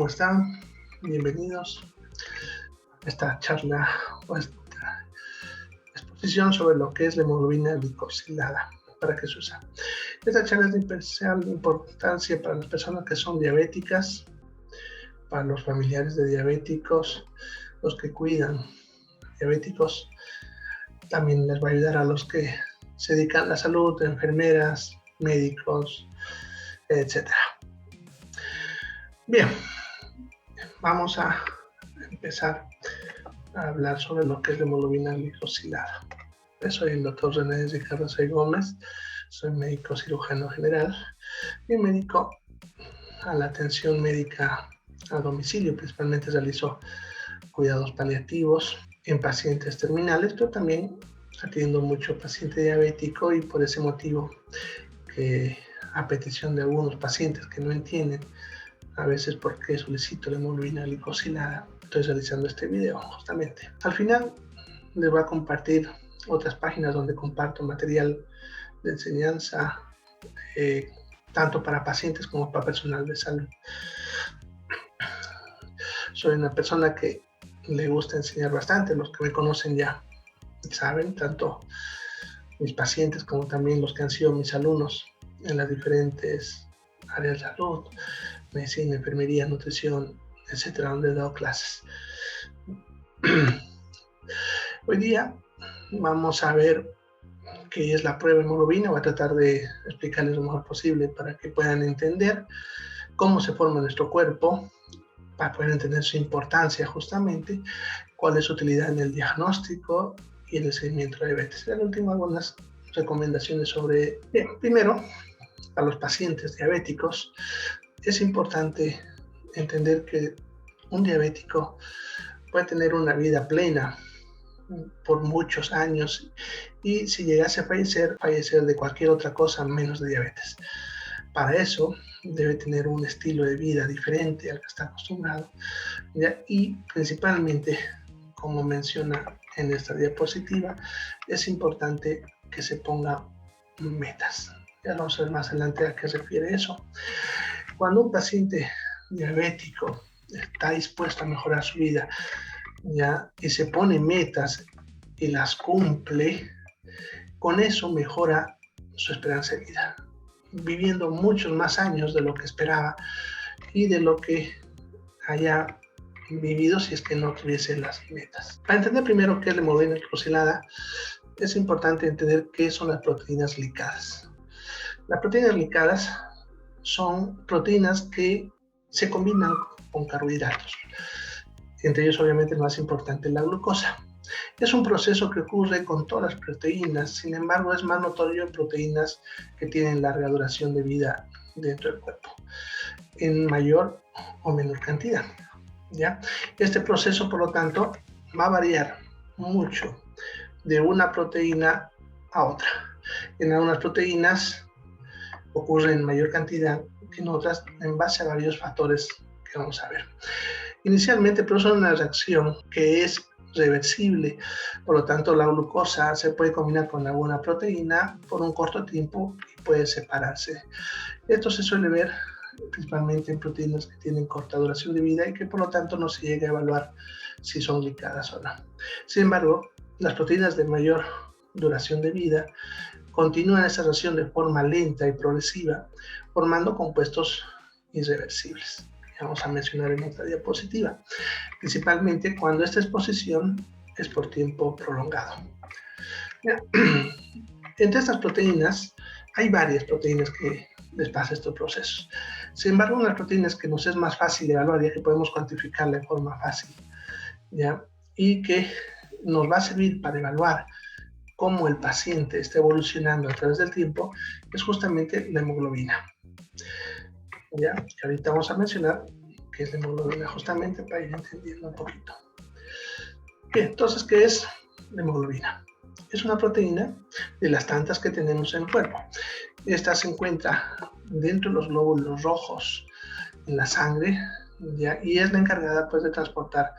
están? Bienvenidos a esta charla o esta exposición sobre lo que es la hemoglobina glicosilada, para qué se usa. Esta charla es de especial importancia para las personas que son diabéticas, para los familiares de diabéticos, los que cuidan diabéticos. También les va a ayudar a los que se dedican a la salud, enfermeras, médicos, etc. Bien, vamos a empezar a hablar sobre lo que es la hemoglobina glicosilada. Soy el doctor René Ricardo Gómez, soy médico cirujano general y médico a la atención médica a domicilio. Principalmente realizo cuidados paliativos en pacientes terminales, pero también atiendo mucho paciente diabético, y por ese motivo, que a petición de algunos pacientes que no entienden a veces por qué solicito la hemoglobina glicosilada, estoy realizando este video justamente. Al final les voy a compartir otras páginas donde comparto material de enseñanza, tanto para pacientes como para personal de salud. Soy una persona que le gusta enseñar bastante. Los que me conocen ya saben, tanto mis pacientes como también los que han sido mis alumnos en las diferentes áreas de salud, medicina, enfermería, nutrición, etcétera, donde he dado clases. Hoy día vamos a ver qué es la prueba de hemoglobina. Voy a tratar de explicarles lo mejor posible para que puedan entender cómo se forma nuestro cuerpo, para poder entender su importancia justamente, cuál es su utilidad en el diagnóstico y en el seguimiento de diabetes. Al último, algunas recomendaciones sobre... Bien, primero, a los pacientes diabéticos, es importante entender que un diabético puede tener una vida plena por muchos años, y si llegase a fallecer de cualquier otra cosa menos de diabetes. Para eso debe tener un estilo de vida diferente al que está acostumbrado, ¿ya? Y principalmente, como menciona en esta diapositiva, es importante que se ponga metas. Ya vamos a ver más adelante a qué refiere eso. Cuando un paciente diabético está dispuesto a mejorar su vida, ¿ya? Y se pone metas y las cumple, con eso mejora su esperanza de vida, viviendo muchos más años de lo que esperaba y de lo que haya vivido si es que no tuviese las metas. Para entender primero qué es la hemoglobina glicosilada, es importante entender qué son las proteínas glicadas. Las proteínas glicadas son proteínas que se combinan con carbohidratos. Entre ellos, obviamente, el más importante es la glucosa. Es un proceso que ocurre con todas las proteínas. Sin embargo, es más notorio en proteínas que tienen larga duración de vida dentro del cuerpo, en mayor o menor cantidad, ¿ya? Este proceso, por lo tanto, va a variar mucho de una proteína a otra. En algunas proteínas ocurre en mayor cantidad que en otras, en base a varios factores que vamos a ver. Inicialmente produce una reacción que es reversible, por lo tanto la glucosa se puede combinar con alguna proteína por un corto tiempo y puede separarse. Esto se suele ver principalmente en proteínas que tienen corta duración de vida y que por lo tanto no se llega a evaluar si son glicadas o no. Sin embargo, las proteínas de mayor duración de vida continúan esa reacción de forma lenta y progresiva, formando compuestos irreversibles. Vamos a mencionar en otra diapositiva, principalmente cuando esta exposición es por tiempo prolongado. Entre estas proteínas hay varias proteínas que les pasa estos procesos. Sin embargo, unas proteínas que nos es más fácil evaluar, ya que podemos cuantificarla de forma fácil, ¿ya? Y que nos va a servir para evaluar cómo el paciente está evolucionando a través del tiempo, es justamente la hemoglobina. ¿Ya? Que ahorita vamos a mencionar qué es la hemoglobina, justamente para ir entendiendo un poquito. Bien, entonces, ¿qué es la hemoglobina? Es una proteína de las tantas que tenemos en el cuerpo. Esta se encuentra dentro de los glóbulos rojos en la sangre, ¿ya? Y es la encargada, pues, de transportar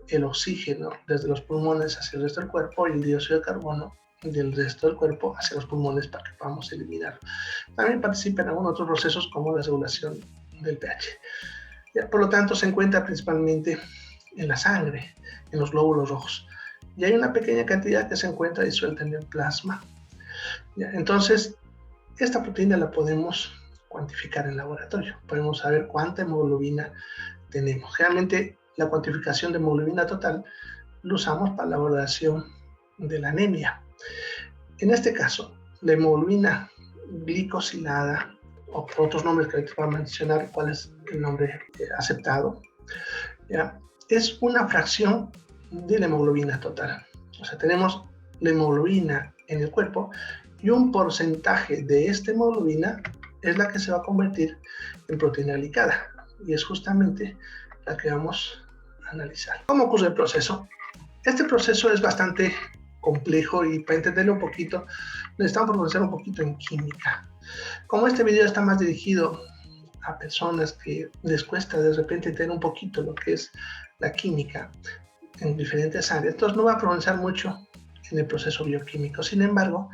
el oxígeno desde los pulmones hacia el resto del cuerpo y el dióxido de carbono del resto del cuerpo hacia los pulmones para que podamos eliminarlo. También participa en algunos otros procesos como la regulación del pH. Ya, por lo tanto, se encuentra principalmente en la sangre, en los glóbulos rojos. Y hay una pequeña cantidad que se encuentra disuelta en el plasma. Ya, entonces, esta proteína la podemos cuantificar en laboratorio. Podemos saber cuánta hemoglobina tenemos. Generalmente, la cuantificación de hemoglobina total lo usamos para la valoración de la anemia. En este caso, la hemoglobina glicosilada, o por otros nombres que te voy a mencionar cuál es el nombre aceptado, ¿ya? Es una fracción de la hemoglobina total. O sea, tenemos la hemoglobina en el cuerpo y un porcentaje de esta hemoglobina es la que se va a convertir en proteína glicada, y es justamente la que vamos a analizar. ¿Cómo ocurre el proceso? Este proceso es bastante complejo y para entenderlo un poquito necesitamos profundizar un poquito en química. Como este video está más dirigido a personas que les cuesta de repente entender un poquito lo que es la química en diferentes áreas, entonces no voy a profundizar mucho en el proceso bioquímico. Sin embargo,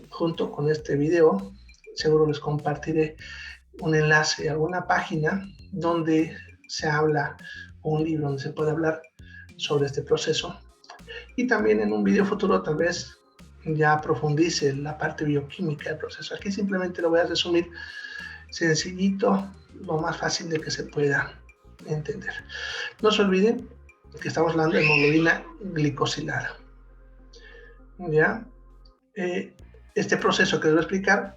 junto con este video seguro les compartiré un enlace a alguna página donde se habla, o un libro donde se puede hablar sobre este proceso, y también en un video futuro tal vez ya profundice la parte bioquímica del proceso. Aquí simplemente lo voy a resumir sencillito, lo más fácil de que se pueda entender. No se olviden que estamos hablando de hemoglobina glicosilada. ¿Ya? Este proceso que les voy a explicar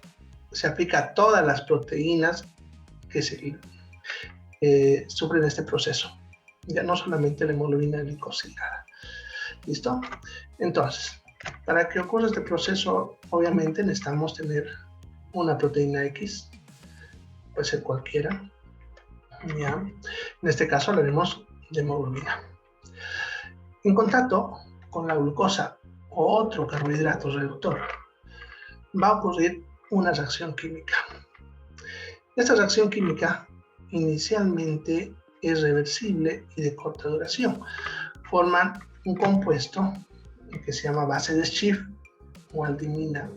se aplica a todas las proteínas que sufren este proceso, ya no solamente la hemoglobina glicosilada. ¿Listo? Entonces, para que ocurra este proceso, obviamente necesitamos tener una proteína X, puede ser cualquiera, ¿ya? En este caso hablaremos de hemoglobina. En contacto con la glucosa o otro carbohidrato reductor, va a ocurrir una reacción química. Esta reacción química inicialmente es reversible y de corta duración. Forman un compuesto que se llama base de Schiff o aldimina.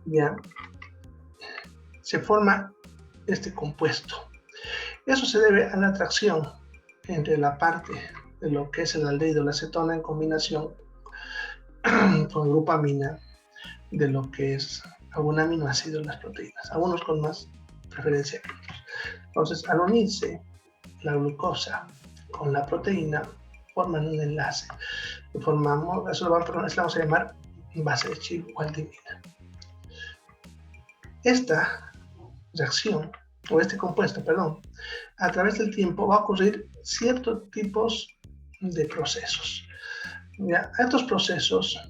Ya se forma este compuesto. Eso se debe a la atracción entre la parte de lo que es el aldehído, la acetona, en combinación con glupamina de lo que es algún aminoácido en las proteínas, algunos con más preferencia que otros. Entonces, al unirse la glucosa con la proteína, forman un enlace. Eso lo vamos a llamar base de Schiff o aldimina. Esta reacción, o este compuesto, perdón, a través del tiempo va a ocurrir ciertos tipos de procesos. ¿Ya? A estos procesos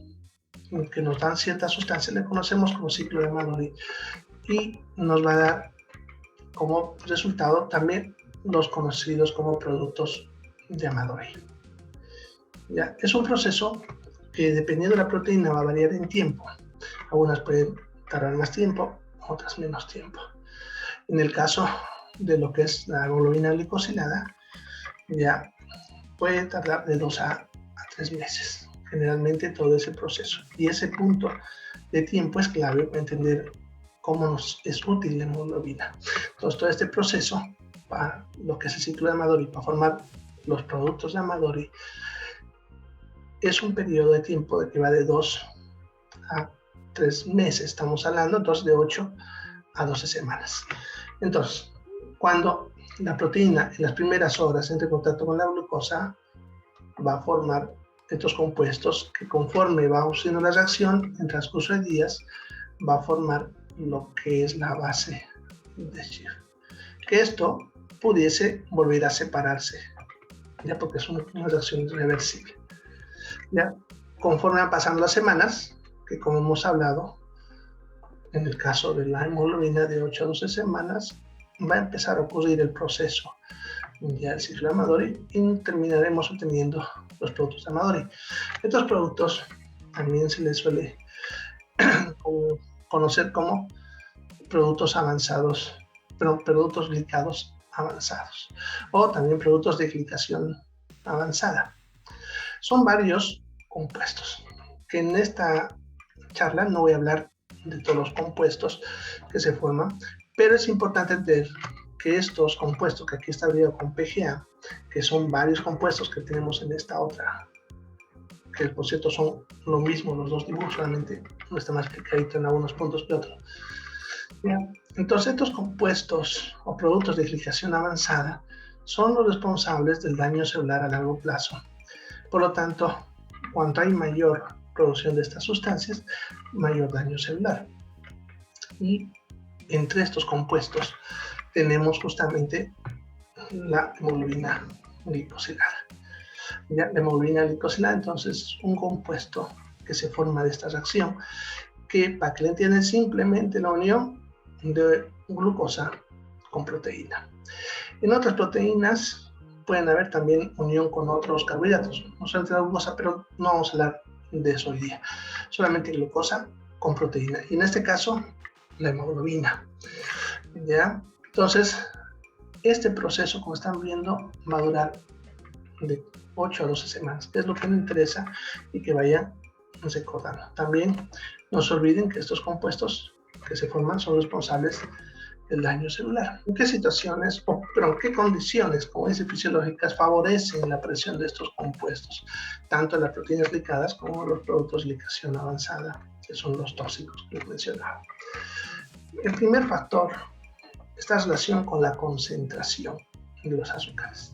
que nos dan ciertas sustancias le conocemos como ciclo de Amadori, y nos va a dar como resultado también los conocidos como productos de Amadori. ¿Ya? Es un proceso que, dependiendo de la proteína, va a variar en tiempo. Algunas pueden tardar más tiempo, otras menos tiempo. En el caso de lo que es la hemoglobina glicosilada, ya puede tardar de 2 a 3 meses, generalmente todo ese proceso. Y ese punto de tiempo es clave para entender cómo nos es útil la hemoglobina. Entonces, todo este proceso, para lo que es el ciclo de Amadori, para formar los productos de Amadori, es un periodo de tiempo de que va de 2 a 3 meses, estamos hablando, entonces de 8 a 12 semanas. Entonces, cuando la proteína en las primeras horas entre en contacto con la glucosa, va a formar estos compuestos que, conforme va haciendo la reacción en transcurso de días, va a formar lo que es la base de Schiff. Que esto pudiese volver a separarse, ya, porque es una reacción irreversible. Ya, conforme van pasando las semanas, que como hemos hablado, en el caso de la hemoglobina de 8 a 12 semanas, va a empezar a ocurrir el proceso ya del ciclo de Amadori, y terminaremos obteniendo los productos de Amadori. Estos productos también se les suele conocer como productos avanzados, productos glicados avanzados, o también productos de glicación avanzada. Son varios compuestos, que en esta charla no voy a hablar de todos los compuestos que se forman, pero es importante entender que estos compuestos, que aquí está abreviado con PGA, que son varios compuestos que tenemos en esta otra, que por cierto son lo mismo los dos dibujos, solamente no está más explicadito en algunos puntos que otros. Bien. Entonces estos compuestos o productos de glicación avanzada son los responsables del daño celular a largo plazo. Por lo tanto, cuanto hay mayor producción de estas sustancias, mayor daño celular. Y entre estos compuestos tenemos justamente la hemoglobina glicosilada. Ya, la hemoglobina glicosilada, entonces, un compuesto que se forma de esta reacción, que para que le entiendan, simplemente la unión de glucosa con proteína. En otras proteínas pueden haber también unión con otros carbohidratos, no solamente la glucosa, pero no vamos a hablar de eso hoy día, solamente glucosa con proteína, y en este caso la hemoglobina. ¿Ya? Entonces, este proceso, como están viendo, va a durar de 8 a 12 semanas, que es lo que nos interesa y que vayan recordando. También no se olviden que estos compuestos que se forman son responsables del daño celular. ¿En qué situaciones, pero en qué condiciones, como dice, fisiológicas favorecen la aparición de estos compuestos? Tanto las proteínas glicadas como los productos de glicación avanzada, que son los tóxicos que les mencionaba. El primer factor está en relación con la concentración de los azúcares.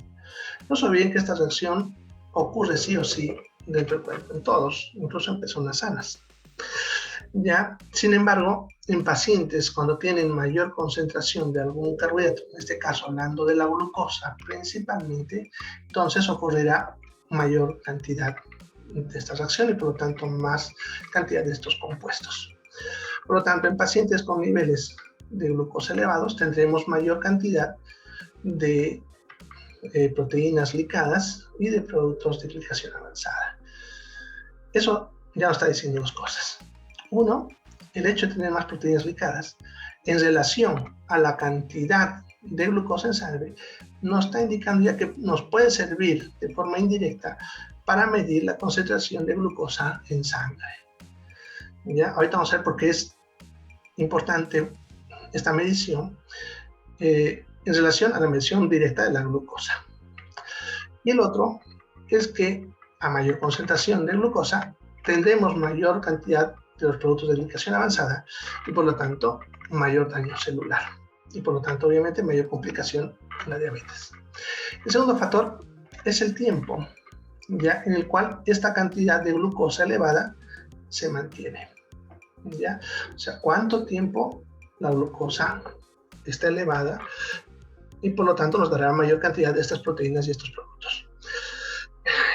No se olviden que esta reacción ocurre sí o sí dentro del cuerpo, en todos, incluso en personas sanas. ¿Ya? Sin embargo, en pacientes cuando tienen mayor concentración de algún carbohidrato, en este caso hablando de la glucosa principalmente, entonces ocurrirá mayor cantidad de esta reacción y por lo tanto más cantidad de estos compuestos. Por lo tanto, en pacientes con niveles de glucosa elevados tendremos mayor cantidad de proteínas licadas y de productos de glicación avanzada. Eso ya nos está diciendo dos cosas. Uno, el hecho de tener más proteínas licadas en relación a la cantidad de glucosa en sangre nos está indicando ya que nos puede servir de forma indirecta para medir la concentración de glucosa en sangre. ¿Ya? Ahorita vamos a ver por qué es importante esta medición en relación a la medición directa de la glucosa. Y el otro es que a mayor concentración de glucosa tendremos mayor cantidad de los productos de glicación avanzada y por lo tanto mayor daño celular y por lo tanto obviamente mayor complicación en la diabetes. El segundo factor es el tiempo, ya en el cual esta cantidad de glucosa elevada se mantiene, ¿ya? O sea, cuánto tiempo la glucosa está elevada y por lo tanto nos dará mayor cantidad de estas proteínas y estos productos.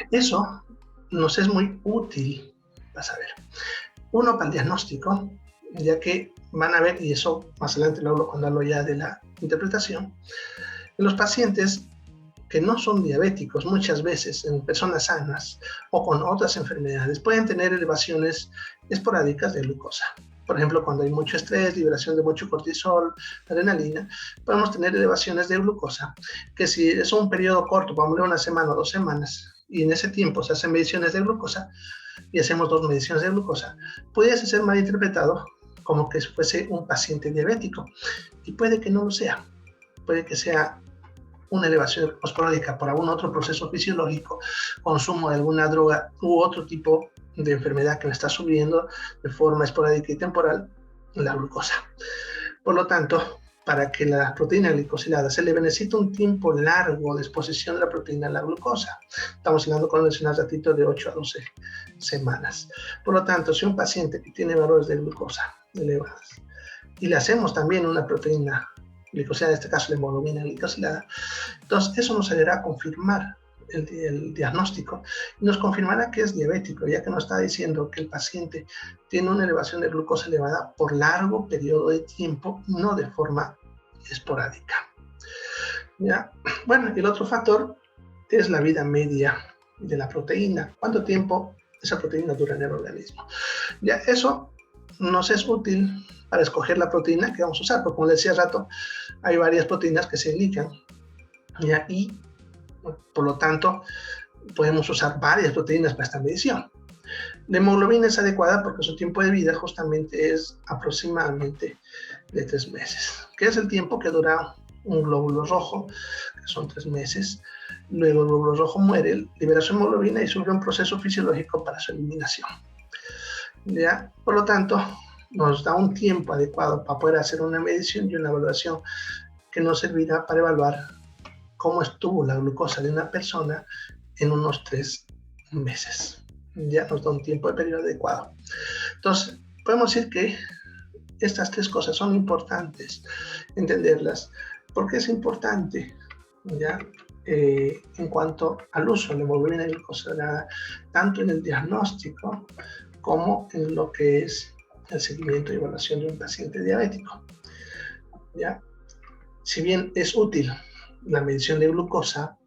Eso nos es muy útil para saber. Uno, para el diagnóstico, ya que van a ver, y eso más adelante lo hablo cuando hablo ya de la interpretación, en los pacientes que no son diabéticos, muchas veces en personas sanas o con otras enfermedades, pueden tener elevaciones esporádicas de glucosa. Por ejemplo, cuando hay mucho estrés, liberación de mucho cortisol, adrenalina, podemos tener elevaciones de glucosa, que si es un periodo corto, vamos a ver 1 semana o 2 semanas, y en ese tiempo se hacen mediciones de glucosa, y hacemos 2 mediciones de glucosa, pudiese ser malinterpretado como que fuese un paciente diabético, y puede que no lo sea, puede que sea una elevación esporádica por algún otro proceso fisiológico, consumo de alguna droga u otro tipo de enfermedad que me está subiendo de forma esporádica y temporal la glucosa. Por lo tanto, para que la proteína glicosilada se le necesita un tiempo largo de exposición de la proteína a la glucosa. Estamos hablando, como mencioné hace ratito, de 8 a 12 semanas. Por lo tanto, si un paciente que tiene valores de glucosa elevados y le hacemos también una proteína glicosilada, en este caso la hemoglobina glicosilada, entonces eso nos ayudará a confirmar el diagnóstico y nos confirmará que es diabético, ya que nos está diciendo que el paciente tiene una elevación de glucosa elevada por largo periodo de tiempo, no de forma esporádica. ¿Ya? Bueno, y el otro factor es la vida media de la proteína. ¿Cuánto tiempo esa proteína dura en el organismo? Ya, eso nos es útil para escoger la proteína que vamos a usar, porque como les decía hace rato, hay varias proteínas que se glican, ¿ya? Y por lo tanto podemos usar varias proteínas para esta medición. La hemoglobina es adecuada porque su tiempo de vida justamente es aproximadamente de 3 meses, que es el tiempo que dura un glóbulo rojo, que son 3 meses. Luego el glóbulo rojo muere, libera su hemoglobina y sufre un proceso fisiológico para su eliminación. ¿Ya? Por lo tanto, nos da un tiempo adecuado para poder hacer una medición y una evaluación que nos servirá para evaluar cómo estuvo la glucosa de una persona en unos 3 meses. Ya nos da un tiempo de periodo adecuado. Entonces, podemos decir que estas 3 cosas son importantes entenderlas. ¿Por qué es importante? ¿Ya? En cuanto al uso de la hemoglobina glicosilada, tanto en el diagnóstico como en lo que es el seguimiento y evaluación de un paciente diabético. ¿Ya? Si bien es útil la medición de glucosa,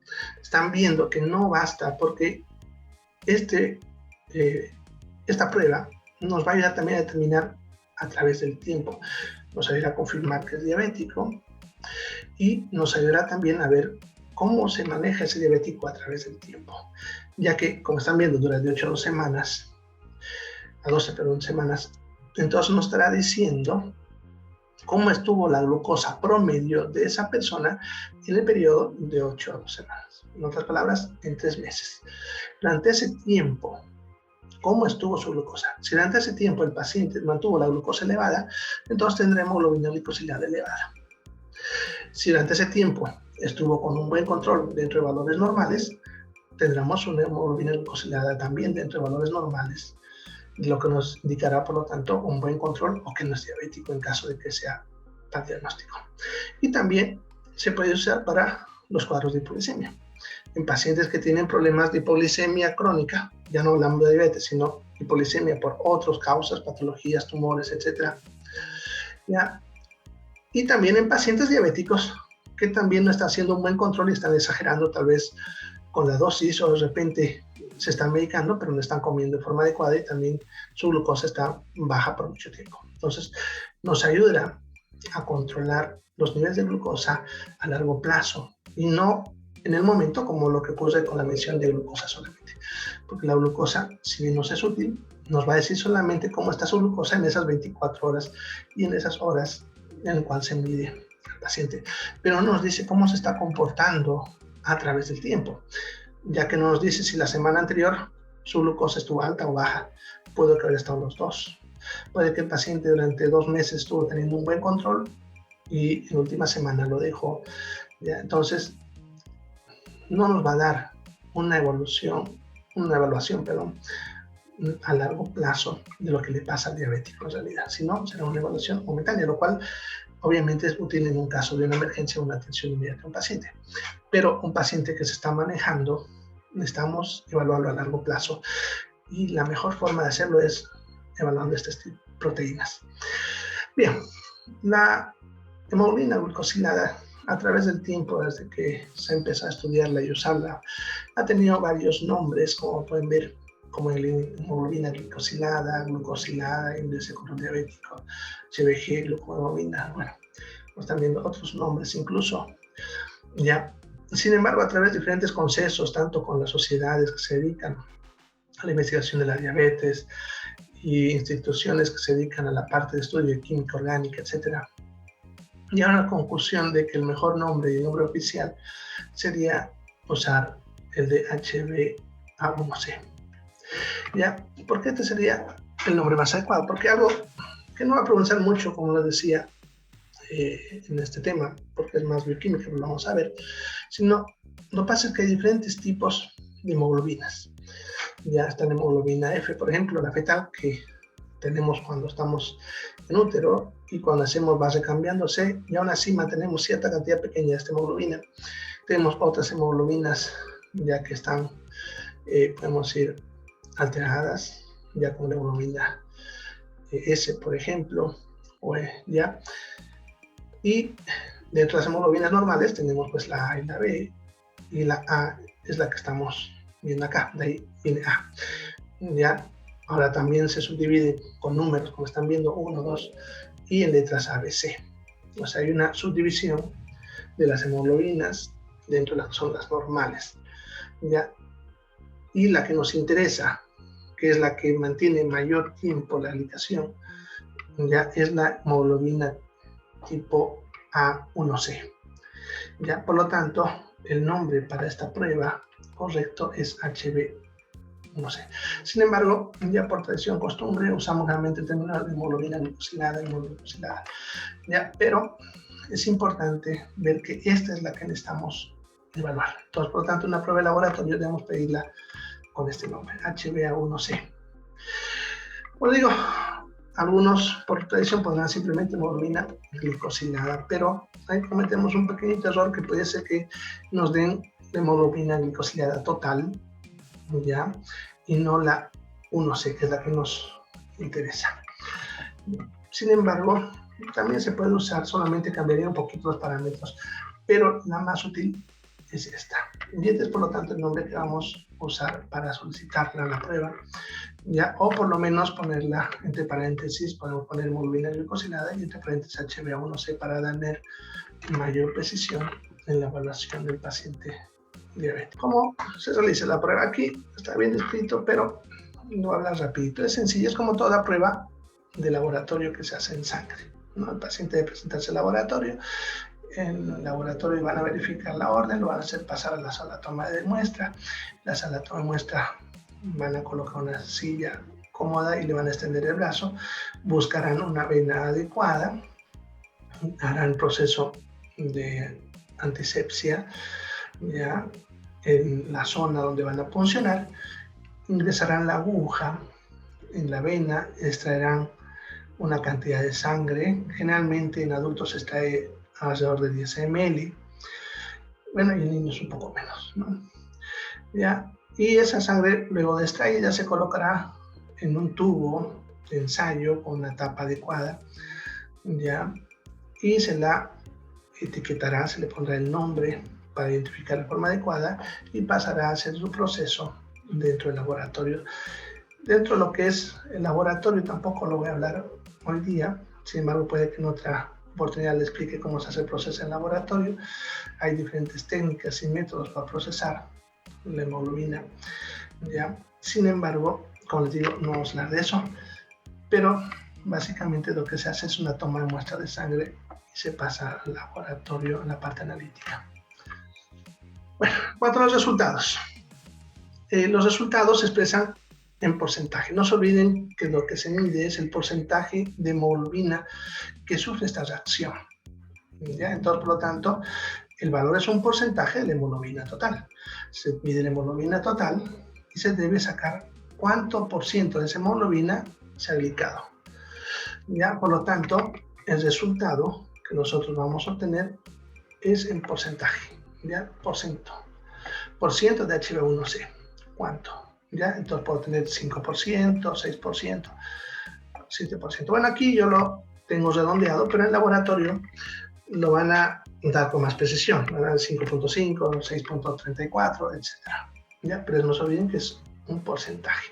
están viendo que no basta porque esta prueba nos va a ayudar también a determinar a través del tiempo, nos ayudará a confirmar que es diabético y nos ayudará también a ver cómo se maneja ese diabético a través del tiempo, ya que, como están viendo, durante 8 a 12 semanas, entonces nos estará diciendo cómo estuvo la glucosa promedio de esa persona en el periodo de 8 a 12 semanas. En otras palabras, en 3 meses. Durante ese tiempo, ¿cómo estuvo su glucosa? Si durante ese tiempo el paciente mantuvo la glucosa elevada, entonces tendremos hemoglobina glicosilada elevada. Si durante ese tiempo estuvo con un buen control dentro de valores normales, tendremos una hemoglobina glicosilada también dentro de valores normales, lo que nos indicará, por lo tanto, un buen control o que no es diabético en caso de que sea tal diagnóstico. Y también se puede usar para los cuadros de hipoglicemia. En pacientes que tienen problemas de hipoglicemia crónica, ya no hablamos de diabetes, sino hipoglicemia por otras causas, patologías, tumores, etc. ¿Ya? Y también en pacientes diabéticos que también no están haciendo un buen control y están exagerando tal vez con la dosis o de repente se están medicando pero no están comiendo de forma adecuada y también su glucosa está baja por mucho tiempo. Entonces nos ayudará a controlar los niveles de glucosa a largo plazo y no en el momento como lo que ocurre con la medición de glucosa solamente. Porque la glucosa, si bien nos es útil, nos va a decir solamente cómo está su glucosa en esas 24 horas y en esas horas en las cuales se mide al paciente. Pero no nos dice cómo se está comportando a través del tiempo, ya que no nos dice si la semana anterior su glucosa estuvo alta o baja. Puede que haya estado los dos. Puede que el paciente durante 2 meses estuvo teniendo un buen control y en la última semana lo dejó. ¿Ya? Entonces, no nos va a dar una evaluación, a largo plazo de lo que le pasa al diabético en realidad, sino será una evaluación momentánea, lo cual obviamente es útil en un caso de una emergencia o una atención inmediata a un paciente. Pero un paciente que se está manejando, necesitamos evaluarlo a largo plazo y la mejor forma de hacerlo es evaluando estas proteínas. Bien, la hemoglobina glicosilada a través del tiempo, desde que se empezó a estudiarla y usarla, ha tenido varios nombres, como pueden ver, como hemoglobina glicosilada, glucosilada, índice de control diabético, CBG, glucohemoglobina, bueno, están viendo otros nombres incluso, ¿ya? Sin embargo, a través de diferentes consensos, tanto con las sociedades que se dedican a la investigación de la diabetes y instituciones que se dedican a la parte de estudio de química orgánica, etcétera, llegaron a la conclusión de que el mejor nombre y el nombre oficial sería usar el de HbA1c. ¿Ya? ¿Por qué este sería el nombre más adecuado? Porque algo que no va a pronunciar mucho, como lo decía en este tema, porque es más bioquímica, lo vamos a ver, sino lo que pasa es que hay diferentes tipos de hemoglobinas. Ya está la hemoglobina F, por ejemplo, la fetal, que tenemos cuando estamos en útero y cuando hacemos va recambiándose y aún así mantenemos cierta cantidad pequeña de esta hemoglobina. Tenemos otras hemoglobinas ya que están, podemos decir, alteradas, ya con la hemoglobina S, por ejemplo, o ya. Y dentro de las hemoglobinas normales tenemos pues la A y la B, y la A es la que estamos viendo acá, de ahí viene A. Ya, ahora también se subdivide con números, como están viendo, 1, 2, y en letras A, B, C. O sea, hay una subdivisión de las hemoglobinas dentro de las que son las normales. ¿Ya? Y la que nos interesa, que es la que mantiene mayor tiempo la glicación, ya es la hemoglobina tipo A1C. ¿ya? Por lo tanto, el nombre para esta prueba correcto es HbA1c. Sin embargo, ya por tradición, costumbre, usamos realmente el término de hemoglobina glicosilada, ¿ya? Pero es importante ver que esta es la que necesitamos evaluar. Entonces, por lo tanto, una prueba de laboratorio debemos pedirla con este nombre, HbA1c. Como digo, algunos por tradición pondrán simplemente hemoglobina glicosilada, pero ahí cometemos un pequeñito error que puede ser que nos den la hemoglobina glicosilada total, ¿ya? Y no la 1C, que es la que nos interesa. Sin embargo, también se puede usar, solamente cambiaría un poquito los parámetros, pero la más útil es esta. Y este es, por lo tanto, el nombre que vamos a usar para solicitarla a la prueba, ¿ya? O por lo menos ponerla entre paréntesis, podemos poner hemoglobina glicosilada y entre paréntesis HbA1c para tener mayor precisión en la evaluación del paciente diabético. ¿Cómo se realiza la prueba? Aquí está bien descrito, pero lo voy a hablar rapidito. Es sencillo, es como toda prueba de laboratorio que se hace en sangre, ¿no? El paciente debe presentarse al laboratorio. En el laboratorio van a verificar la orden, lo van a hacer pasar a la sala de toma de muestra. La sala de toma de muestra van a colocar una silla cómoda y le van a extender el brazo, buscarán una vena adecuada, harán proceso de antisepsia, ¿ya? En la zona donde van a puncionar, ingresarán la aguja en la vena, extraerán una cantidad de sangre, generalmente en adultos se extrae alrededor de 10 ml, bueno, y en niños un poco menos, ¿no? ¿Ya? Y esa sangre, luego de extraída, se colocará en un tubo de ensayo con una tapa adecuada, ¿ya? Y se la etiquetará, se le pondrá el nombre para identificar la forma adecuada y pasará a hacer su proceso dentro del laboratorio. Dentro de lo que es el laboratorio tampoco lo voy a hablar hoy día, sin embargo puede que en otra oportunidad le explique cómo se hace el proceso en laboratorio. Hay diferentes técnicas y métodos para procesar la hemoglobina, ¿ya? Sin embargo, como les digo, no vamos a hablar de eso, pero básicamente lo que se hace es una toma de muestra de sangre y se pasa al laboratorio en la parte analítica. Bueno, cuanto a los resultados. Los resultados se expresan en porcentaje. No se olviden que lo que se mide es el porcentaje de hemoglobina que sufre esta reacción, ¿ya? Entonces, por lo tanto, el valor es un porcentaje de la hemoglobina total. Se mide la hemoglobina total y se debe sacar cuánto por ciento de esa hemoglobina se ha glicado, ¿ya? Por lo tanto, el resultado que nosotros vamos a obtener es en porcentaje, ¿ya? Por ciento de HbA1c. ¿Cuánto? ¿Ya? Entonces puedo tener 5%, 6%, 7%. Bueno, aquí yo lo tengo redondeado, pero en el laboratorio lo van a dar con más precisión, ¿verdad? 5.5, 6.34, etc. ¿Ya? Pero no se olviden que es un porcentaje.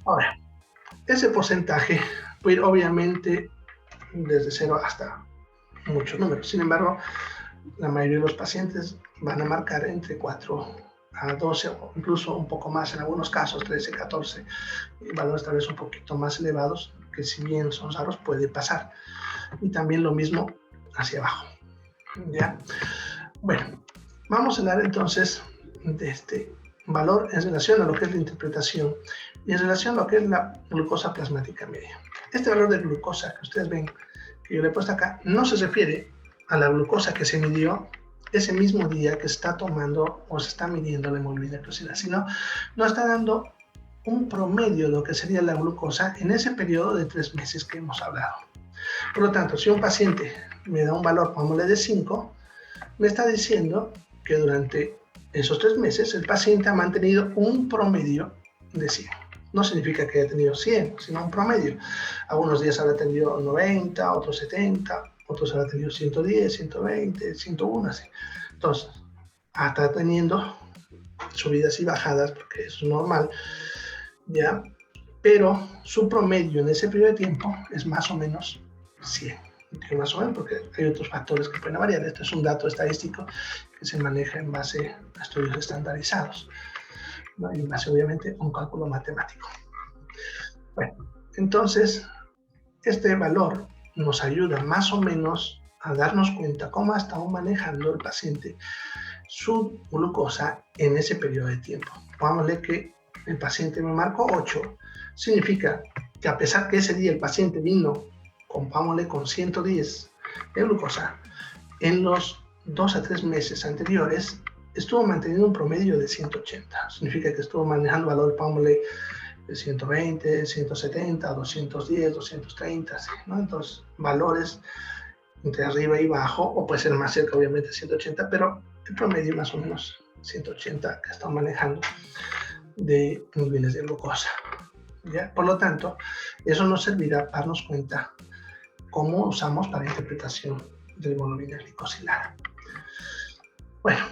Ahora, ese porcentaje puede ir obviamente desde 0 hasta muchos números. Sin embargo, la mayoría de los pacientes van a marcar entre 4 a 12 o incluso un poco más en algunos casos, 13, 14, valores tal vez un poquito más elevados, que si bien son raros puede pasar. Y también lo mismo hacia abajo, ¿ya? Bueno, vamos a hablar entonces de este valor en relación a lo que es la interpretación y en relación a lo que es la glucosa plasmática media. Este valor de glucosa que ustedes ven, que yo le he puesto acá, no se refiere a la glucosa que se midió ese mismo día que se está tomando o se está midiendo la hemoglobina glicosilada, sino nos está dando un promedio de lo que sería la glucosa en ese periodo de 3 meses que hemos hablado. Por lo tanto, si un paciente me da un valor, pongámosle de 5, me está diciendo que durante esos 3 meses el paciente ha mantenido un promedio de 100. No significa que haya tenido 100, sino un promedio. Algunos días habrá tenido 90, otros 70, otros habrá tenido 110, 120, 101, así. Entonces, está teniendo subidas y bajadas, porque eso es normal, ¿ya? Pero su promedio en ese periodo de tiempo es más o menos 100. Más o menos porque hay otros factores que pueden variar. Este es un dato estadístico que se maneja en base a estudios estandarizados, ¿no? Y en base, obviamente, a un cálculo matemático. Bueno, entonces, este valor nos ayuda más o menos a darnos cuenta cómo ha estado manejando el paciente su glucosa en ese periodo de tiempo. Pongámosle que el paciente me marcó 8, significa que a pesar que ese día el paciente vino, pongámosle con 110 de glucosa, en los 2 a 3 meses anteriores estuvo manteniendo un promedio de 180. Significa que estuvo manejando valores, pongámosle, de 120, 170, 210, 230, ¿no? Entonces, valores entre arriba y abajo, o puede ser más cerca, obviamente, 180, pero el promedio más o menos 180 que están manejando de niveles de glucosa. ¿Ya? Por lo tanto, eso nos servirá para darnos cuenta cómo usamos para interpretación de hemoglobina glicosilada. Bueno,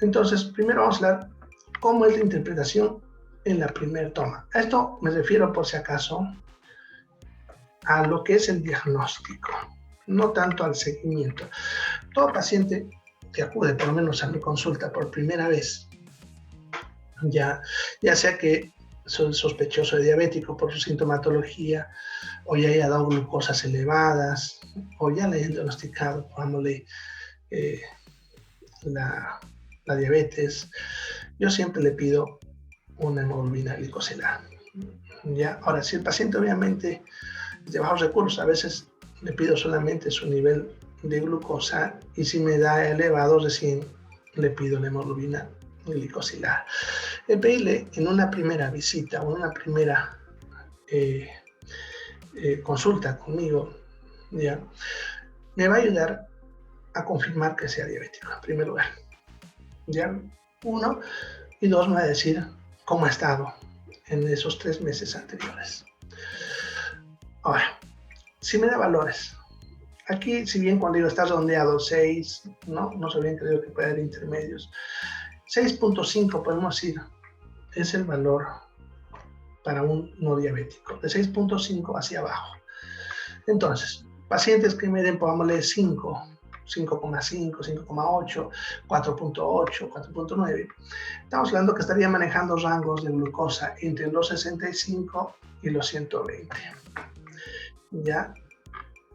entonces, primero vamos a hablar cómo es la interpretación en la primera toma. A esto me refiero, por si acaso, a lo que es el diagnóstico, no tanto al seguimiento. Todo paciente que acude por lo menos a mi consulta por primera vez, ya sea que soy sospechoso de diabético por su sintomatología, o ya haya dado glucosas elevadas, o ya le hayan diagnosticado, pongámosle, la diabetes, yo siempre le pido una hemoglobina glicosilada. ¿Ya? Ahora, si el paciente obviamente es de bajos recursos, a veces le pido solamente su nivel de glucosa, y si me da elevado, recién le pido la hemoglobina glicosilada. El pedirle en una primera visita o en una primera consulta conmigo, ¿ya?, me va a ayudar a confirmar que sea diabético, en primer lugar. ¿Ya? 1, y 2, me va a decir cómo ha estado en esos 3 meses anteriores. Ahora, si me da valores, aquí, si bien cuando digo está redondeado 6, no se bien creo que puede haber intermedios. 6.5 podemos decir es el valor para un no diabético, de 6.5 hacia abajo. Entonces, pacientes que me den, pongámosle 5, 5,5, 5,8, 4.8, 4.9, estamos hablando que estaría manejando rangos de glucosa entre los 65 y los 120. ¿Ya?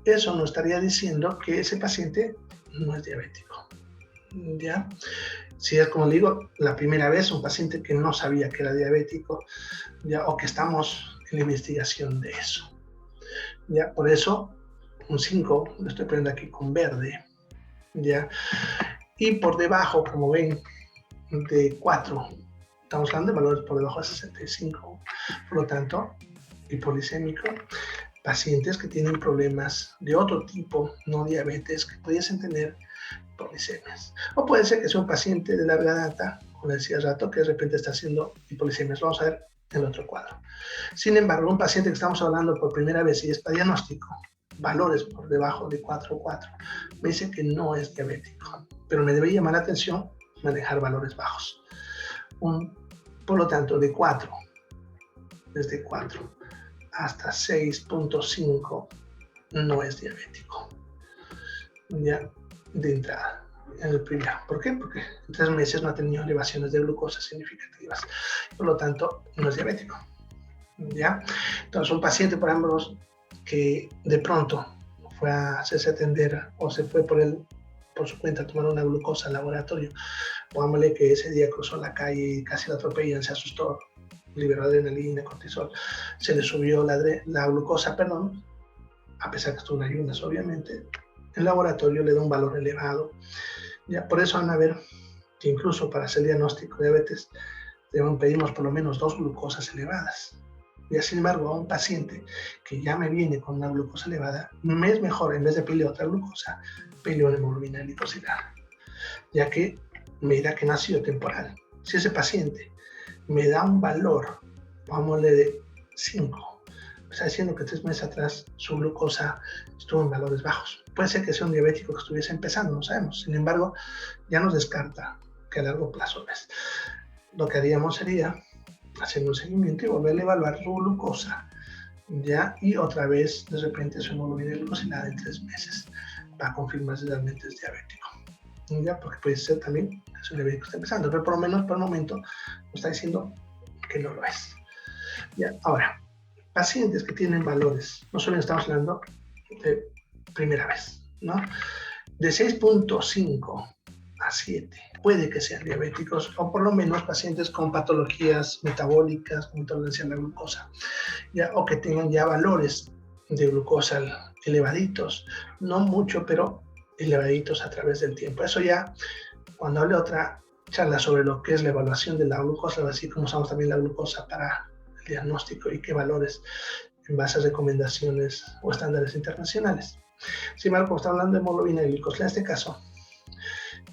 Eso nos estaría diciendo que ese paciente no es diabético. ¿Ya? Si es, como digo, la primera vez, un paciente que no sabía que era diabético, ¿ya?, o que estamos en la investigación de eso. ¿Ya? Por eso, un 5, lo estoy poniendo aquí con verde, ¿ya? Y por debajo, como ven, de 4, estamos hablando de valores por debajo de 65, por lo tanto, hipoglicémico, pacientes que tienen problemas de otro tipo, no diabetes, que pudiesen tener hipoglicemias. O puede ser que sea un paciente de larga data, como decía hace rato, que de repente está haciendo hipoglicemias. Vamos a ver el otro cuadro. Sin embargo, un paciente que estamos hablando por primera vez y es para diagnóstico, valores por debajo de 4,4, me dice que no es diabético, pero me debe llamar la atención manejar valores bajos. Por lo tanto, de 4, desde 4 hasta 6.5 no es diabético, ya, de entrada, en el primero. ¿Por qué? Porque en 3 meses no ha tenido elevaciones de glucosa significativas, por lo tanto no es diabético, ¿ya? Entonces, un paciente, por ejemplo, que de pronto fue a hacerse atender o se fue por su cuenta a tomar una glucosa al laboratorio, pongámosle que ese día cruzó la calle y casi la atropellan, se asustó, liberó adrenalina, cortisol, se le subió la glucosa, a pesar que estuvo en ayunas, obviamente, el laboratorio le da un valor elevado. Ya, por eso van a ver que incluso para hacer diagnóstico de diabetes pedimos por lo menos 2 glucosas elevadas. Y sin embargo, a un paciente que ya me viene con una glucosa elevada, me es mejor, en vez de pedirle otra glucosa, pedirle una hemoglobina glicosilada, ya que me dirá que no ha sido temporal. Si ese paciente me da un valor, pongámosle de 5, está diciendo que 3 meses atrás su glucosa estuvo en valores bajos. Puede ser que sea un diabético que estuviese empezando, no sabemos. Sin embargo, ya nos descarta que a largo plazo es. Lo que haríamos sería hacer un seguimiento y volverle a evaluar su glucosa, ¿ya? Y otra vez, de repente, su hemoglobina glicosilada en 3 meses para confirmar si realmente es diabético. ¿Ya? Porque puede ser también que es un diabético que está empezando, pero por lo menos por el momento nos está diciendo que no lo es. ¿Ya? Ahora, pacientes que tienen valores, no solo estamos hablando de primera vez, ¿no? De 6.5 a 7 puede que sean diabéticos o por lo menos pacientes con patologías metabólicas, con intolerancia a la glucosa, ¿ya? O que tengan ya valores de glucosa elevaditos, no mucho, pero elevaditos a través del tiempo. Eso ya, cuando hable otra charla sobre lo que es la evaluación de la glucosa, así como usamos también la glucosa para el diagnóstico y qué valores en base a recomendaciones o estándares internacionales. Sin embargo, como está hablando de hemoglobina y glucosa, en este caso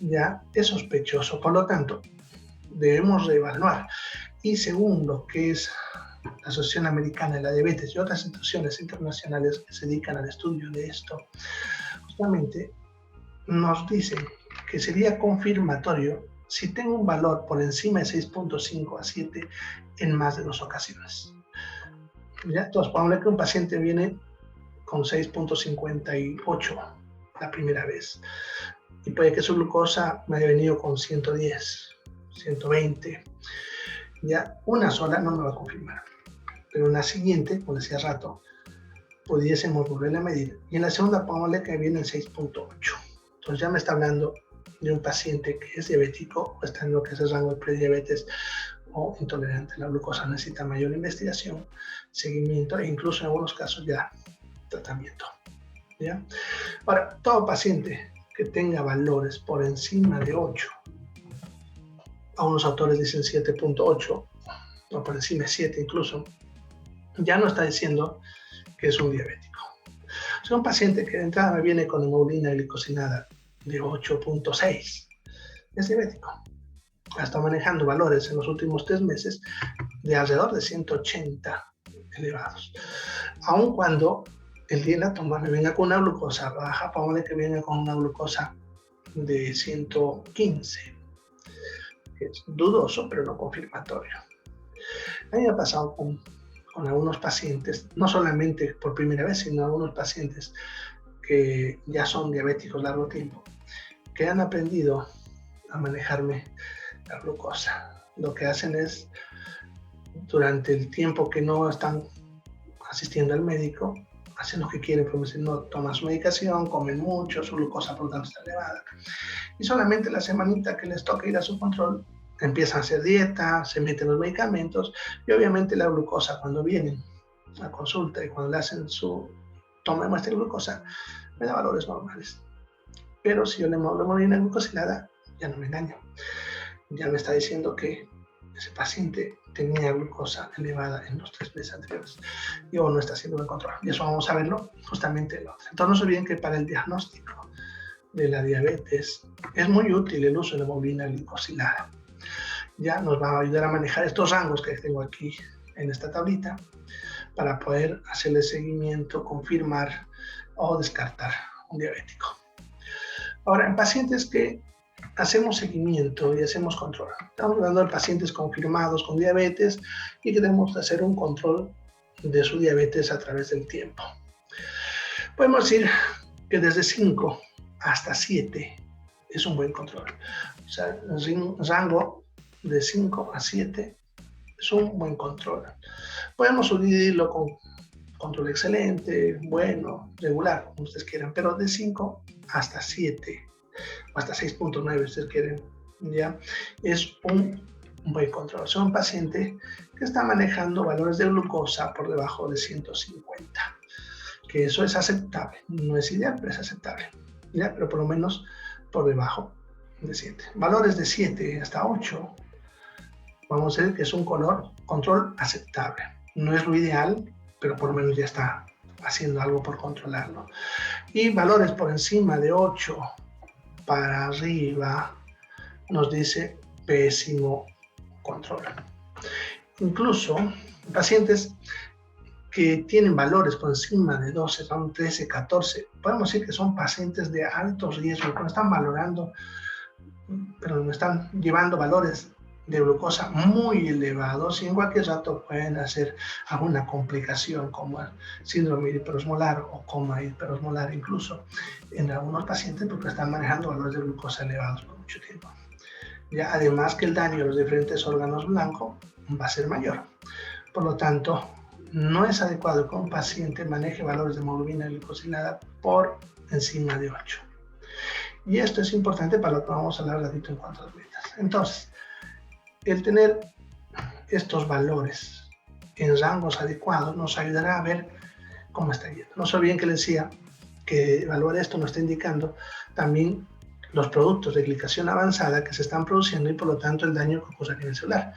ya es sospechoso, por lo tanto, debemos reevaluar. Y según lo que es la Asociación Americana de la Diabetes y otras instituciones internacionales que se dedican al estudio de esto, justamente nos dicen que sería confirmatorio si tengo un valor por encima de 6.5 a 7 en más de 2 ocasiones. ¿Ya? Entonces, ponle que un paciente viene con 6.58 la primera vez y puede que su glucosa me haya venido con 110, 120. Ya una sola no me va a confirmar, pero en la siguiente, como decía rato, pudiésemos volverla a medir y en la segunda ponle que viene en 6.8. Entonces ya me está hablando de un paciente que es diabético o está en lo que es el rango de prediabetes o intolerante a la glucosa, necesita mayor investigación, seguimiento e incluso en algunos casos ya tratamiento. ¿Ya? Ahora, todo paciente que tenga valores por encima de 8, a unos autores dicen 7.8 o por encima de 7 incluso, ya no está diciendo que es un diabético. O sea, un paciente que de entrada me viene con hemoglobina glicosilada de 8.6 es diabético. Está manejando valores en los últimos 3 meses de alrededor de 180 elevados. Aun cuando el día de la toma me venga con una glucosa baja, ponle que venga con una glucosa de 115, que es dudoso, pero no confirmatorio. A mí me ha pasado con algunos pacientes, no solamente por primera vez, sino algunos pacientes que ya son diabéticos largo tiempo, que han aprendido a manejarme la glucosa. Lo que hacen es, durante el tiempo que no están asistiendo al médico, hacen lo que quieren, pero si no toman su medicación, comen mucho, su glucosa por lo tanto está elevada. Y solamente la semanita que les toca ir a su control, empiezan a hacer dieta, se meten los medicamentos y obviamente la glucosa cuando vienen a consulta y cuando le hacen su toma de muestra de glucosa, me da valores normales. Pero si yo le muevo la hemoglobina glucosilada, ya no me engaño. Ya me está diciendo que ese paciente tenía glucosa elevada en los 3 meses anteriores y o no está haciendo el control. Y eso vamos a verlo justamente en la otra. Entonces no se olviden que para el diagnóstico de la diabetes es muy útil el uso de la hemoglobina glicosilada. Ya nos va a ayudar a manejar estos rangos que tengo aquí en esta tablita para poder hacerle seguimiento, confirmar o descartar un diabético. Ahora, en pacientes que hacemos seguimiento y hacemos control, estamos hablando de pacientes confirmados con diabetes y que debemos hacer un control de su diabetes a través del tiempo. Podemos decir que desde 5 hasta 7 es un buen control. O sea, el rango de 5 a 7 es un buen control. Podemos dividirlo con control excelente, bueno, regular, como ustedes quieran, pero de 5 hasta 7 o hasta 6.9 si ustedes quieren, ¿ya? Es un buen control. O sea, un paciente que está manejando valores de glucosa por debajo de 150, que eso es aceptable, no es ideal, pero es aceptable, ¿ya? Pero por lo menos por debajo de 7. Valores de 7 hasta 8, vamos a decir que es un control aceptable. No es lo ideal, pero por lo menos ya está haciendo algo por controlarlo. Y valores por encima de 8 para arriba nos dice pésimo control. Incluso pacientes que tienen valores por encima de 12, son 13, 14, podemos decir que son pacientes de alto riesgo, cuando están valorando, pero me están llevando valores de glucosa muy elevados y en cualquier rato pueden hacer alguna complicación como el síndrome hiperosmolar o coma hiperosmolar incluso en algunos pacientes porque están manejando valores de glucosa elevados por mucho tiempo. Ya, además que el daño a los diferentes órganos blancos va a ser mayor. Por lo tanto, no es adecuado que un paciente maneje valores de hemoglobina glicosilada por encima de 8. Y esto es importante para lo que vamos a hablar ratito en cuanto a las metas. Entonces, el tener estos valores en rangos adecuados nos ayudará a ver cómo está yendo. No se olviden que les decía que evaluar esto nos está indicando también los productos de glicación avanzada que se están produciendo y por lo tanto el daño que ocurre en el celular.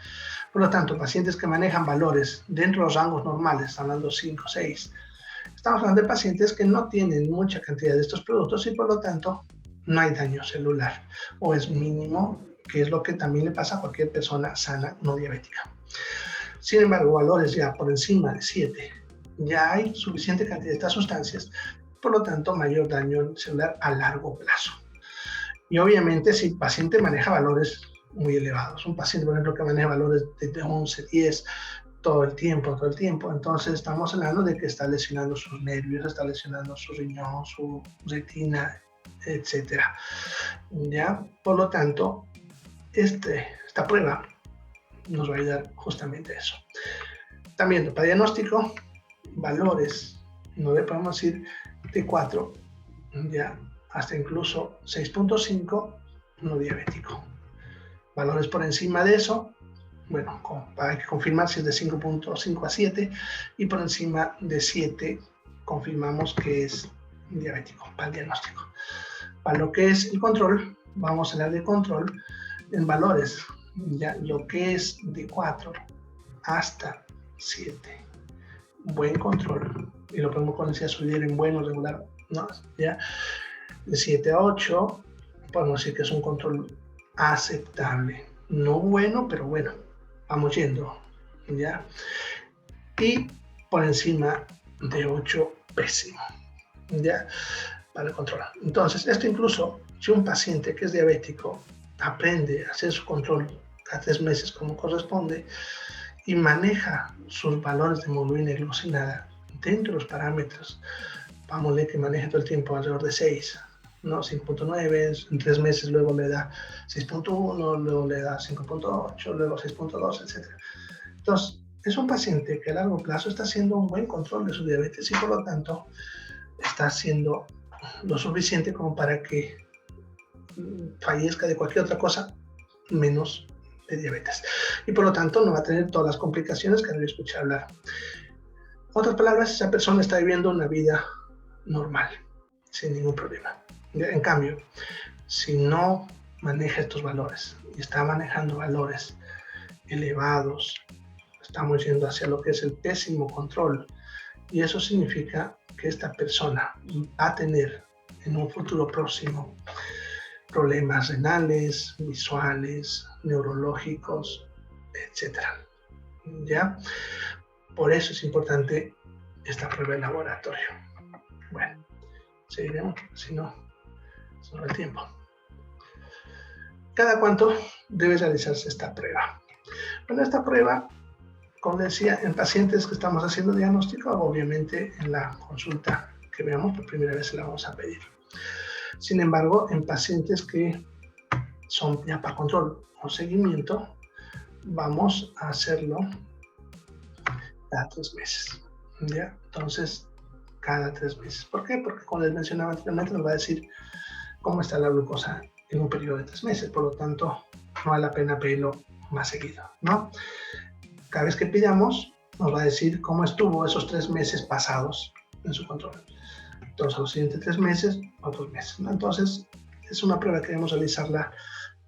Por lo tanto, pacientes que manejan valores dentro de los rangos normales, hablando 5, 6, estamos hablando de pacientes que no tienen mucha cantidad de estos productos y por lo tanto no hay daño celular o es mínimo, que es lo que también le pasa a cualquier persona sana no diabética. Sin embargo, valores ya por encima de 7, ya hay suficiente cantidad de estas sustancias, por lo tanto mayor daño celular a largo plazo. Y obviamente si el paciente maneja valores muy elevados, un paciente por ejemplo que maneja valores de 11, 10, todo el tiempo, entonces estamos hablando de que está lesionando sus nervios, está lesionando su riñón, su retina, etc. ¿Ya? Por lo tanto, esta prueba nos va a ayudar justamente a eso. También para diagnóstico, valores, no le podemos decir de 4, ya hasta incluso 6.5, no diabético. Valores por encima de eso, bueno, hay que confirmar si es de 5.5 a 7 y por encima de 7 confirmamos que es diabético para el diagnóstico. Para lo que es el control, vamos a hablar de control en valores, ya lo que es de 4 hasta 7. Buen control, y lo podemos subir en bueno, regular, no, ya de 7 a 8, podemos decir que es un control aceptable, no bueno, pero bueno, vamos yendo, ya, y por encima de 8, pésimo, ya, para el control. Entonces, esto incluso, si un paciente que es diabético aprende a hacer su control cada 3 meses como corresponde y maneja sus valores de hemoglobina glucosinada dentro de los parámetros, vámonos que maneje todo el tiempo alrededor de 6, ¿no? 5.9, en 3 meses luego le da 6.1, luego le da 5.8, luego 6.2, etc. Entonces, es un paciente que a largo plazo está haciendo un buen control de su diabetes y por lo tanto está haciendo lo suficiente como para que fallezca de cualquier otra cosa menos de diabetes. Y por lo tanto no va a tener todas las complicaciones que había escuchado hablar. En otras palabras, esa persona está viviendo una vida normal, sin ningún problema. En cambio, si no maneja estos valores y está manejando valores elevados, estamos yendo hacia lo que es el pésimo control. Y eso significa que esta persona va a tener en un futuro próximo problemas renales, visuales, neurológicos, etc. ¿Ya? Por eso es importante esta prueba de laboratorio. Bueno, seguiremos, si no, sobre el tiempo. ¿Cada cuánto debe realizarse esta prueba? Bueno, esta prueba, como decía, en pacientes que estamos haciendo diagnóstico, obviamente en la consulta que veamos por primera vez se la vamos a pedir. Sin embargo, en pacientes que son ya para control o seguimiento, vamos a hacerlo cada 3 meses. ¿Ya? Entonces, cada 3 meses. ¿Por qué? Porque como les mencionaba anteriormente, nos va a decir cómo está la glucosa en un periodo de 3 meses. Por lo tanto, no vale la pena pedirlo más seguido, ¿no? Cada vez que pidamos, nos va a decir cómo estuvo esos 3 meses pasados en su control. Entonces, a los siguientes 3 meses, otros meses, ¿no? Entonces, es una prueba que debemos realizarla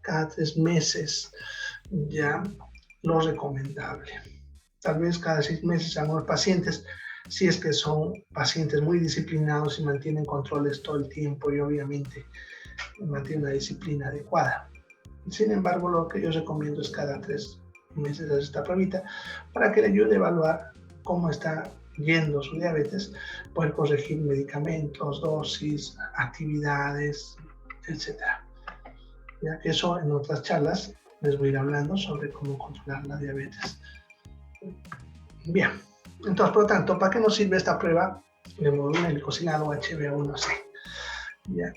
cada 3 meses, ya lo recomendable. Tal vez cada 6 meses algunos pacientes, si es que son pacientes muy disciplinados y mantienen controles todo el tiempo y obviamente mantienen una disciplina adecuada. Sin embargo, lo que yo recomiendo es cada 3 meses hacer esta pruebita para que le ayude a evaluar cómo está yendo su diabetes, poder corregir medicamentos, dosis, actividades, etc. Ya que eso en otras charlas les voy a ir hablando sobre cómo controlar la diabetes. Bien, entonces por lo tanto, ¿para qué nos sirve esta prueba de hemoglobina glicosilada HbA1c? Ya.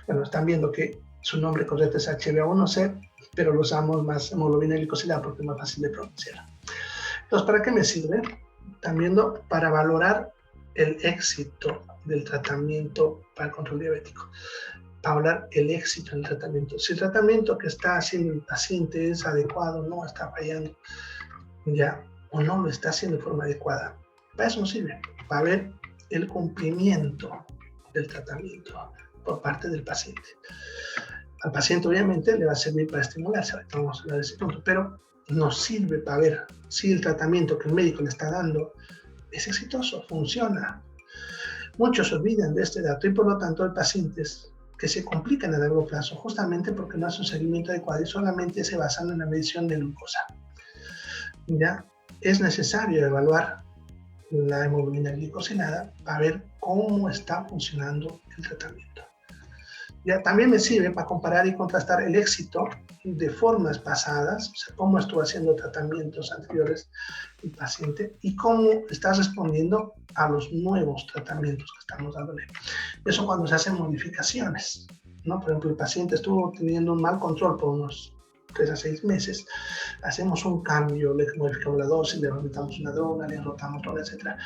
Bueno, están viendo que su nombre correcto es HbA1c, pero lo usamos más hemoglobina glicosilada porque es más fácil de pronunciar. Entonces, ¿para qué me sirve? Están viendo para valorar el éxito del tratamiento para el control diabético. Para hablar el éxito en el tratamiento. Si el tratamiento que está haciendo el paciente es adecuado, no está fallando, ya, o no lo está haciendo de forma adecuada, para eso nos sirve, para ver el cumplimiento del tratamiento por parte del paciente. Al paciente obviamente le va a servir para estimularse, ahorita vamos a hablar de ese punto, pero nos sirve para ver si el tratamiento que el médico le está dando es exitoso, funciona. Muchos se olvidan de este dato y por lo tanto hay pacientes que se complican a largo plazo justamente porque no hacen un seguimiento adecuado y solamente se basan en la medición de glucosa. Ya es necesario evaluar la hemoglobina glicosilada para ver cómo está funcionando el tratamiento. Ya también me sirve para comparar y contrastar el éxito de formas pasadas, o sea, cómo estuvo haciendo tratamientos anteriores el paciente y cómo está respondiendo a los nuevos tratamientos que estamos dándole. Eso cuando se hacen modificaciones, ¿no? Por ejemplo, el paciente estuvo teniendo un mal control por unos 3 a 6 meses, hacemos un cambio, le modificamos la dosis, le aumentamos una droga, le rotamos droga, etc.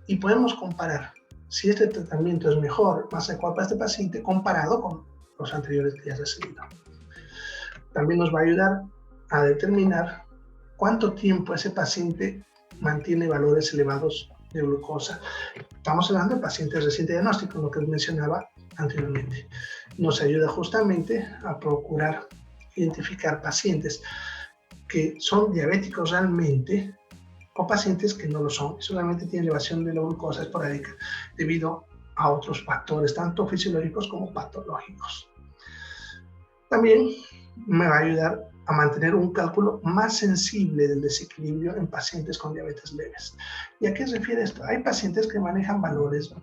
Y podemos comparar si este tratamiento es mejor, más adecuado para este paciente comparado con los anteriores que ya ha recibido. También nos va a ayudar a determinar cuánto tiempo ese paciente mantiene valores elevados de glucosa. Estamos hablando de pacientes recién diagnósticos, lo que les mencionaba anteriormente. Nos ayuda justamente a procurar identificar pacientes que son diabéticos realmente o pacientes que no lo son, solamente tienen elevación de la glucosa esporádica debido a otros factores, tanto fisiológicos como patológicos. También me va a ayudar a mantener un cálculo más sensible del desequilibrio en pacientes con diabetes leves. ¿Y a qué se refiere esto? Hay pacientes que manejan valores,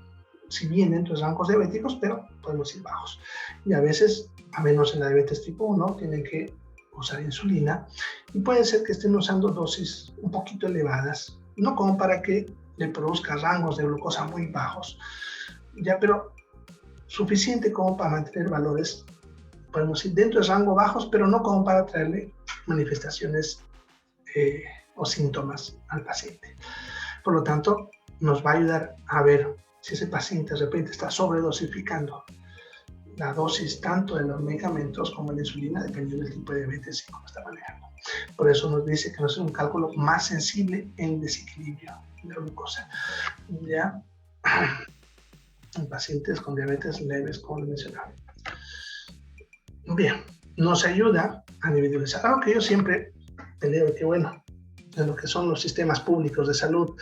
si bien dentro de rangos diabéticos, pero podemos decir bajos. Y a veces, a menos en la diabetes tipo 1, tienen que usar insulina y puede ser que estén usando dosis un poquito elevadas, no como para que le produzca rangos de glucosa muy bajos, ya, pero suficiente como para mantener valores, podemos decir, dentro de rango bajos, pero no como para traerle manifestaciones o síntomas al paciente. Por lo tanto, nos va a ayudar a ver si ese paciente de repente está sobredosificando la dosis tanto de los medicamentos como la insulina, dependiendo del tipo de diabetes y cómo está manejando. Por eso nos dice que nos hace un cálculo más sensible en el desequilibrio de la glucosa. Ya en pacientes con diabetes leves, como les mencionaba. Bien, nos ayuda a individualizar. Algo que yo siempre peleo, que bueno, en lo que son los sistemas públicos de salud,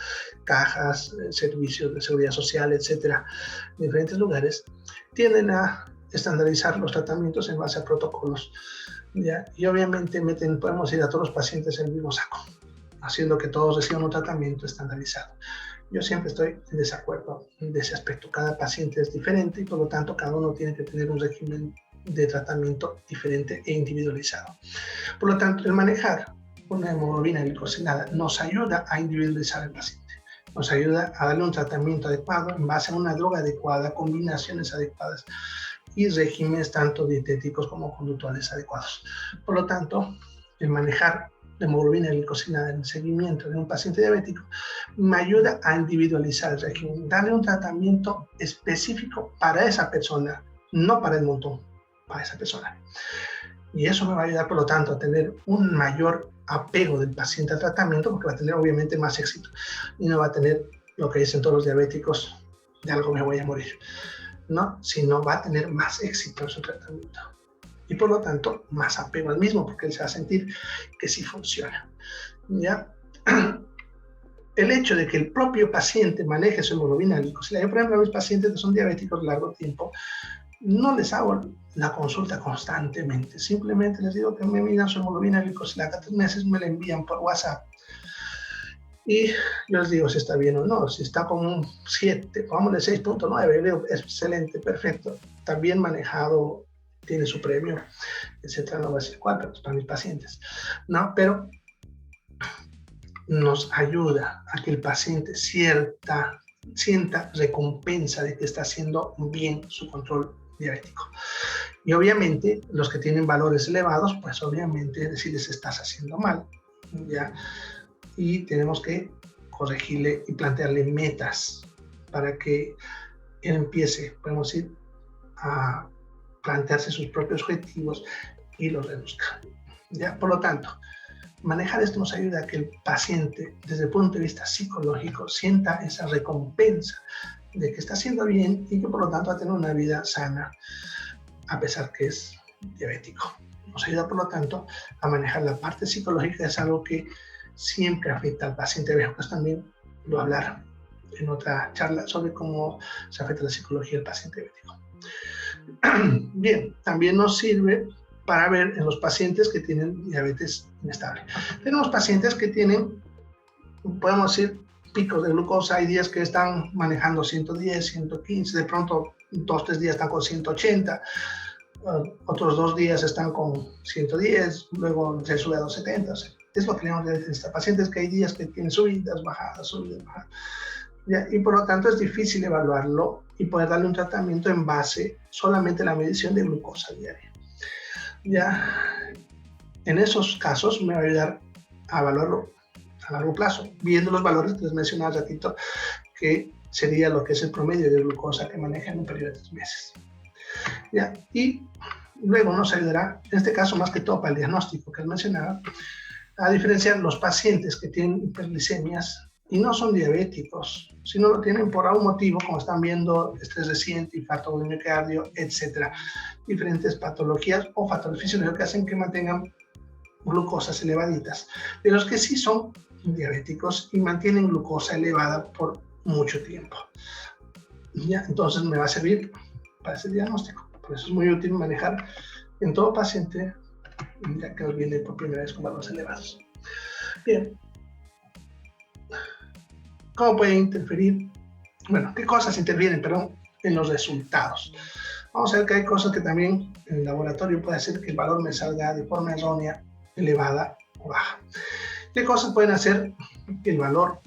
cajas, servicios de seguridad social, etcétera, en diferentes lugares, tienden a estandarizar los tratamientos en base a protocolos, ¿ya? Y obviamente podemos ir a todos los pacientes en el mismo saco, haciendo que todos reciban un tratamiento estandarizado. Yo siempre estoy en desacuerdo de ese aspecto. Cada paciente es diferente y por lo tanto cada uno tiene que tener un régimen de tratamiento diferente e individualizado. Por lo tanto, el manejar una hemoglobina glicosilada nos ayuda a individualizar al paciente, nos ayuda a darle un tratamiento adecuado en base a una droga adecuada, combinaciones adecuadas y regímenes tanto dietéticos como conductuales adecuados. Por lo tanto, el manejar la hemoglobina glicosilada en el seguimiento de un paciente diabético me ayuda a individualizar el régimen, darle un tratamiento específico para esa persona, no para el montón, para esa persona. Y eso me va a ayudar, por lo tanto, a tener un mayor apego del paciente al tratamiento, porque va a tener obviamente más éxito y no va a tener lo que dicen todos los diabéticos, de algo me voy a morir, ¿no? Sino va a tener más éxito en su tratamiento y por lo tanto más apego al mismo, porque él se va a sentir que sí funciona, ¿ya? El hecho de que el propio paciente maneje su hemoglobina glicosilada, yo por ejemplo a mis pacientes que son diabéticos de largo tiempo, no les hago la consulta constantemente, simplemente les digo que me midan su hemoglobina glicosilada, cada 3 meses me la envían por WhatsApp y yo les digo si está bien o no. Si está con un 7, pongámosle 6.9, digo excelente, perfecto, está bien manejado, tiene su premio, etcétera. No voy a decir cuál, pero para mis pacientes, ¿no? Pero nos ayuda a que el paciente sienta recompensa de que está haciendo bien su control diabético. Y obviamente los que tienen valores elevados, pues obviamente decirles estás haciendo mal, ¿ya? Y tenemos que corregirle y plantearle metas para que él empiece, podemos decir, a plantearse sus propios objetivos y los reduzca. ¿Ya? Por lo tanto, manejar esto nos ayuda a que el paciente, desde el punto de vista psicológico, sienta esa recompensa de que está haciendo bien y que por lo tanto va a tener una vida sana, a pesar que es diabético. Nos ayuda, por lo tanto, a manejar la parte psicológica, es algo que siempre afecta al paciente diabético. Pues también lo hablar en otra charla sobre cómo se afecta la psicología del paciente diabético. Bien, también nos sirve para ver en los pacientes que tienen diabetes inestable. Tenemos pacientes que tienen, podemos decir, picos de glucosa. Hay días que están manejando 110, 115, de pronto 2-3 días están con 180, otros 2 días están con 110, luego se sube a 270. O sea, es lo que tenemos de estos pacientes, que hay días que tienen subidas, bajadas, subidas, bajadas. ¿Ya? Y por lo tanto es difícil evaluarlo y poder darle un tratamiento en base solamente a la medición de glucosa diaria. Ya en esos casos me va a ayudar a evaluarlo a largo plazo, viendo los valores que les mencionaba hace ratito, que sería lo que es el promedio de glucosa que maneja en un periodo de 3 meses. ¿Ya? Y luego nos ayudará, en este caso más que todo para el diagnóstico que les mencionaba, a diferenciar los pacientes que tienen hiperglicemias y no son diabéticos, sino lo tienen por algún motivo, como están viendo, estrés reciente, infarto del miocardio, etcétera, diferentes patologías o factores fisiológicos que hacen que mantengan glucosas elevaditas, de los que sí son diabéticos y mantienen glucosa elevada por mucho tiempo. ¿Ya? Entonces me va a servir para ese diagnóstico. Por eso es muy útil manejar en todo paciente, ya que nos viene por primera vez con valores elevados. Bien. ¿Cómo puede interferir? Bueno, ¿qué cosas intervienen, en los resultados? Vamos a ver que hay cosas que también en el laboratorio puede hacer que el valor me salga de forma errónea, elevada o baja. ¿Qué cosas pueden hacer que el valor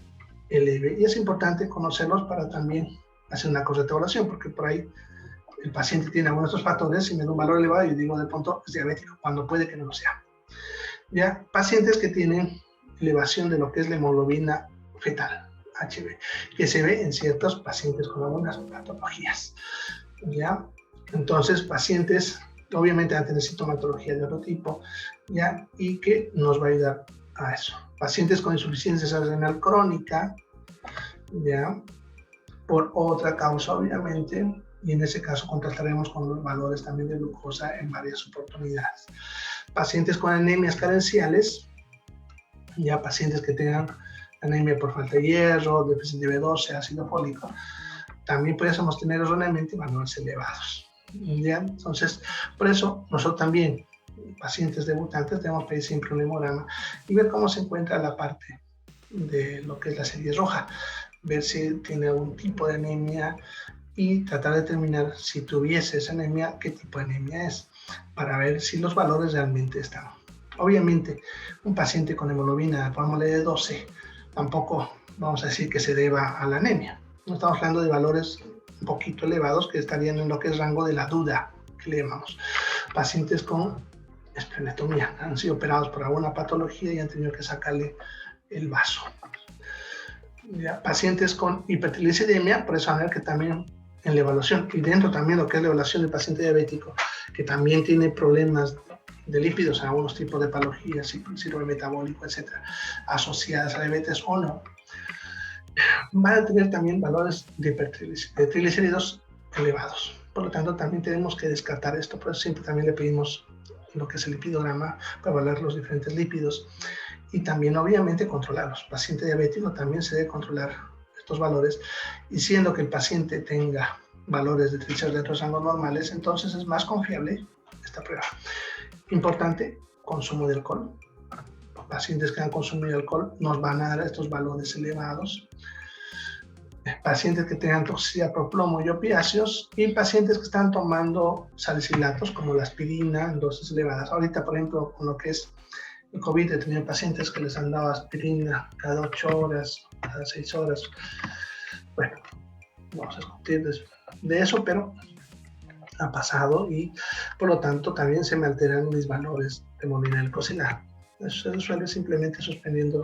eleve? Y es importante conocerlos para también hacer una correcta evaluación, porque por ahí el paciente tiene algunos de estos factores y me da un valor elevado y digo de pronto es diabético, cuando puede que no lo sea. ¿Ya? Pacientes que tienen elevación de lo que es la hemoglobina fetal, HB, que se ve en ciertos pacientes con algunas patologías. ¿Ya? Entonces, pacientes obviamente van a tener sintomatología de otro tipo, ¿ya? Y que nos va a ayudar a eso. Pacientes con insuficiencia renal crónica, ¿ya? Por otra causa, obviamente, y en ese caso contrastaremos con los valores también de glucosa en varias oportunidades. Pacientes con anemias carenciales, ya pacientes que tengan anemia por falta de hierro, déficit de B12, ácido fólico, también pudiésemos tener erróneamente valores elevados. ¿Ya? Entonces, por eso nosotros también, pacientes debutantes, debemos pedir siempre un hemograma y ver cómo se encuentra la parte de lo que es la serie roja, ver si tiene algún tipo de anemia y tratar de determinar si tuviese esa anemia, qué tipo de anemia es, para ver si los valores realmente están. Obviamente, un paciente con hemoglobina, pongámosle de 12, tampoco vamos a decir que se deba a la anemia. No estamos hablando de valores un poquito elevados que estarían en lo que es rango de la duda, que le llamamos. Pacientes con esplenetomía, han sido operados por alguna patología y han tenido que sacarle el vaso. Ya, pacientes con hipertrigliceridemia, por eso van a ver que también en la evaluación, y dentro también lo que es la evaluación del paciente diabético, que también tiene problemas de lípidos, algunos tipos de patologías, síndrome metabólico, etcétera, asociadas a diabetes o no, van a tener también valores de triglicéridos elevados. Por lo tanto, también tenemos que descartar esto. Por eso siempre también le pedimos lo que es el lipidograma para evaluar los diferentes lípidos y también, obviamente, controlarlos. El paciente diabético también se debe controlar estos valores, y siendo que el paciente tenga valores de triglicéridos dentro de rangos normales, entonces es más confiable esta prueba. Importante, consumo de alcohol. Los pacientes que han consumido alcohol nos van a dar estos valores elevados. Pacientes que tengan toxicidad por plomo y opiáceos, y pacientes que están tomando salicilatos como la aspirina en dosis elevadas. Ahorita, por ejemplo, con lo que es el COVID, he tenido pacientes que les han dado aspirina cada 8 horas, cada 6 horas. Bueno, vamos a discutir de eso, pero ha pasado y por lo tanto también se me alteran mis valores de hemoglobina glucosilada. Eso se suele simplemente suspendiendo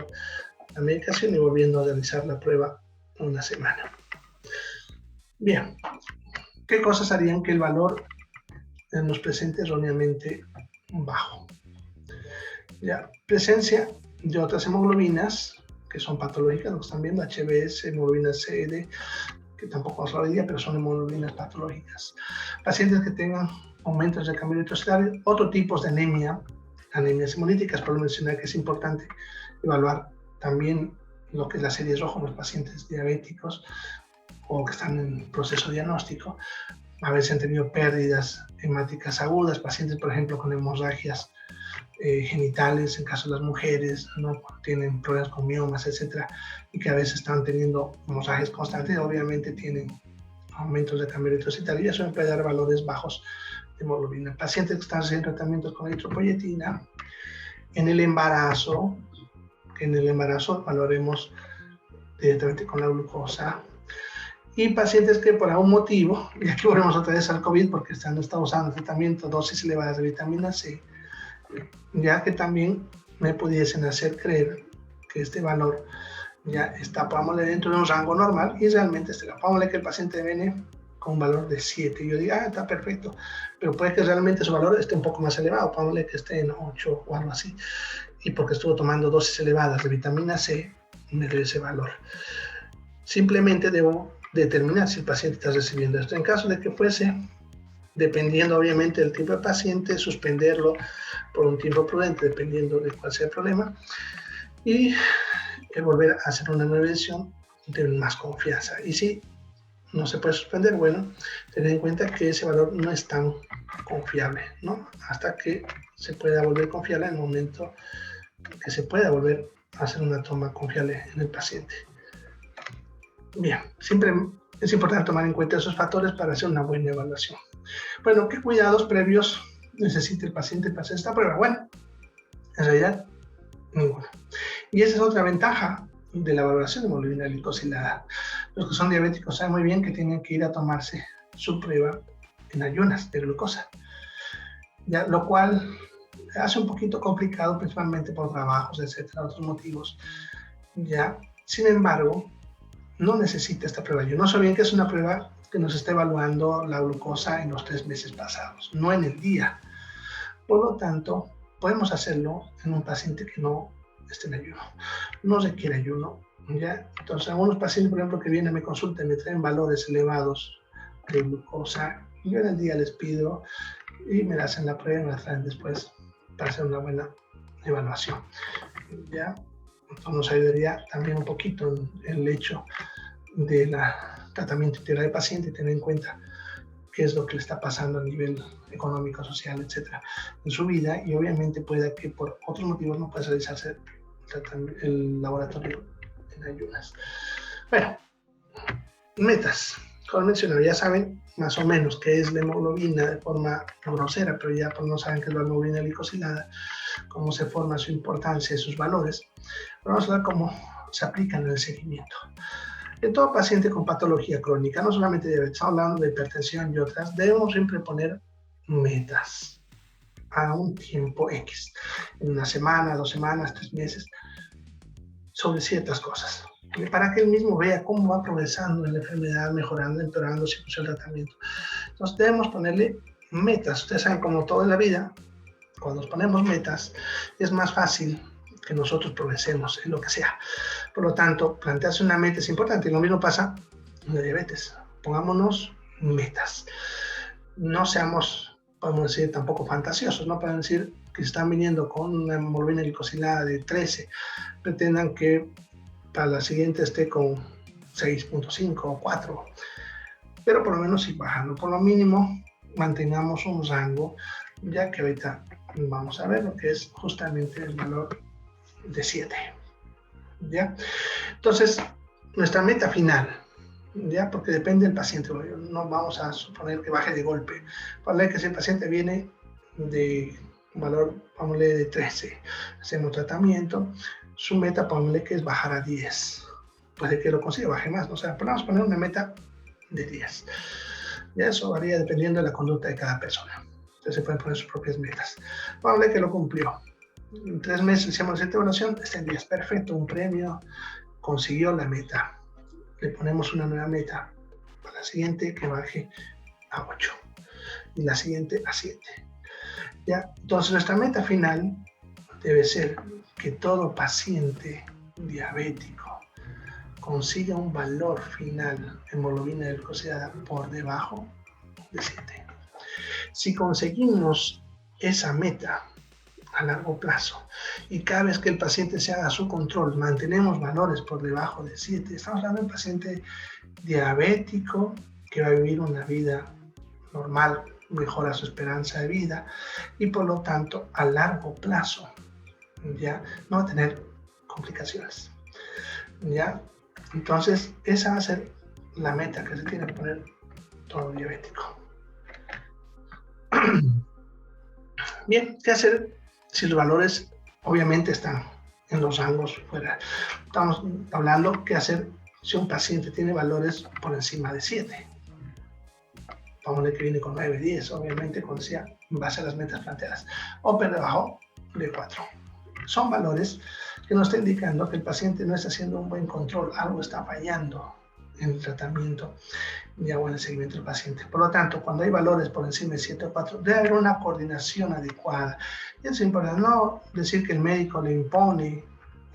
la medicación y volviendo a realizar la prueba una semana. Bien, ¿qué cosas harían que el valor nos presente erróneamente bajo? Ya, presencia de otras hemoglobinas que son patológicas, lo que están viendo, HbS, hemoglobina CD, que tampoco vamos a hablar hoy día, pero son hemoglobinas patológicas. Pacientes que tengan aumentos de cambio eritrocitario, otros tipos de anemia, anemias hemolíticas, por mencionar que es importante evaluar también lo que es la serie roja en los pacientes diabéticos o que están en proceso diagnóstico. A veces han tenido pérdidas hemáticas agudas, pacientes, por ejemplo, con hemorragias genitales, en caso de las mujeres, ¿no? Tienen problemas con miomas, etcétera, y que a veces están teniendo hemorragias constantes, obviamente tienen aumentos de cambio eritrocitario y eso me puede dar valores bajos de hemoglobina. Pacientes que están haciendo tratamientos con eritropoyetina, en el embarazo, que en el embarazo valoremos directamente con la glucosa, y pacientes que por algún motivo, y aquí volvemos otra vez al COVID porque están usando tratamiento, dosis elevadas de vitamina C, ya que también me pudiesen hacer creer que este valor ya está, pongámosle, dentro de un rango normal y realmente pongámosle que el paciente viene con un valor de 7 y yo digo, está perfecto, pero puede que realmente su valor esté un poco más elevado, pongámosle que esté en 8 o algo así, y porque estuvo tomando dosis elevadas de vitamina C, me dio ese valor. Simplemente debo determinar si el paciente está recibiendo esto. En caso de que fuese, dependiendo obviamente del tipo de paciente, suspenderlo por un tiempo prudente, dependiendo de cuál sea el problema, y volver a hacer una nueva edición de más confianza. Y si no se puede suspender, bueno, tener en cuenta que ese valor no es tan confiable, ¿no? Hasta que se pueda volver confiable en el momento que se pueda volver a hacer una toma confiable en el paciente. Bien, siempre es importante tomar en cuenta esos factores para hacer una buena evaluación. Bueno, ¿qué cuidados previos necesita el paciente para hacer esta prueba? Bueno, en realidad, ninguna. Y esa es otra ventaja de la valoración de hemoglobina glicosilada. Los que son diabéticos saben muy bien que tienen que ir a tomarse su prueba en ayunas de glucosa, ya, lo cual hace un poquito complicado, principalmente por trabajos, etcétera, otros motivos. Ya, sin embargo, no necesita esta prueba. Yo no sé bien que es una prueba que nos está evaluando la glucosa en los 3 meses pasados, no en el día. Por lo tanto, podemos hacerlo en un paciente que no esté en ayuno, no requiere ayuno, ¿ya? Entonces, algunos pacientes, por ejemplo, que vienen a mi consulta y me traen valores elevados de glucosa, yo en el día les pido y me hacen la prueba y me la traen después para hacer una buena evaluación, ¿ya? Entonces nos ayudaría también un poquito en el hecho del tratamiento integral del paciente y tener en cuenta qué es lo que le está pasando a nivel económico, social, etcétera, en su vida, y obviamente puede que por otros motivos no pueda realizarse el laboratorio en ayunas. Bueno, metas. Como mencionaba, ya saben más o menos qué es la hemoglobina de forma grosera, pero ya no saben qué es la hemoglobina glicosilada, cómo se forma, su importancia y sus valores. Pero vamos a ver cómo se aplican en el seguimiento. En todo paciente con patología crónica, no solamente diabetes, estamos hablando de hipertensión y otras, debemos siempre poner metas a un tiempo X, en una semana, 2 semanas, 3 meses, sobre ciertas cosas, para que él mismo vea cómo va progresando en la enfermedad, mejorando, empeorando si funciona el tratamiento. Entonces debemos ponerle metas. Ustedes saben, como todo en la vida, cuando nos ponemos metas, es más fácil que nosotros progresemos en lo que sea. Por lo tanto, plantearse una meta es importante. Y lo mismo pasa en la diabetes. Pongámonos metas. No seamos, podemos decir, tampoco fantasiosos. No pueden decir que están viniendo con una hemoglobina glicosilada de 13, pretendan que para la siguiente esté con 6.5 o 4. Pero por lo menos ir bajando. Por lo mínimo, mantengamos un rango, ya que ahorita vamos a ver lo que es justamente el valor de 7. ¿Ya? Entonces, nuestra meta final, ¿ya? Porque depende del paciente, no vamos a suponer que baje de golpe. Para que si el paciente viene de un valor, pongámosle de 13, hacemos tratamiento, su meta, pongámosle que es bajar a 10. Puede que lo consiga, baje más, ¿no? O sea, podemos poner una meta de 10. Ya eso varía dependiendo de la conducta de cada persona. Entonces se pueden poner sus propias metas. Pongámosle que lo cumplió. En 3 meses hicimos la siguiente evaluación, está en 10, perfecto, un premio, consiguió la meta. Le ponemos una nueva meta la siguiente que baje a 8 y la siguiente a 7. ¿Ya? Entonces nuestra meta final debe ser que todo paciente diabético consiga un valor final de hemoglobina glicosilada por debajo de 7. Si conseguimos esa meta a largo plazo y cada vez que el paciente se haga su control mantenemos valores por debajo de 7, estamos hablando de un paciente diabético que va a vivir una vida normal, mejora su esperanza de vida y por lo tanto a largo plazo ya no va a tener complicaciones. ¿Ya? Entonces esa va a ser la meta que se tiene que poner todo diabético. Bien, ¿qué hacer si los valores obviamente están en los rangos fuera? Estamos hablando qué hacer si un paciente tiene valores por encima de 7. Vamos a ver que viene con 9, 10, obviamente en base a las metas planteadas, o por debajo de 4. Son valores que nos están indicando que el paciente no está haciendo un buen control, algo está fallando en el tratamiento o en el seguimiento del paciente. Por lo tanto, cuando hay valores por encima de 7 o 4, debe haber una coordinación adecuada. Y es importante no decir que el médico le impone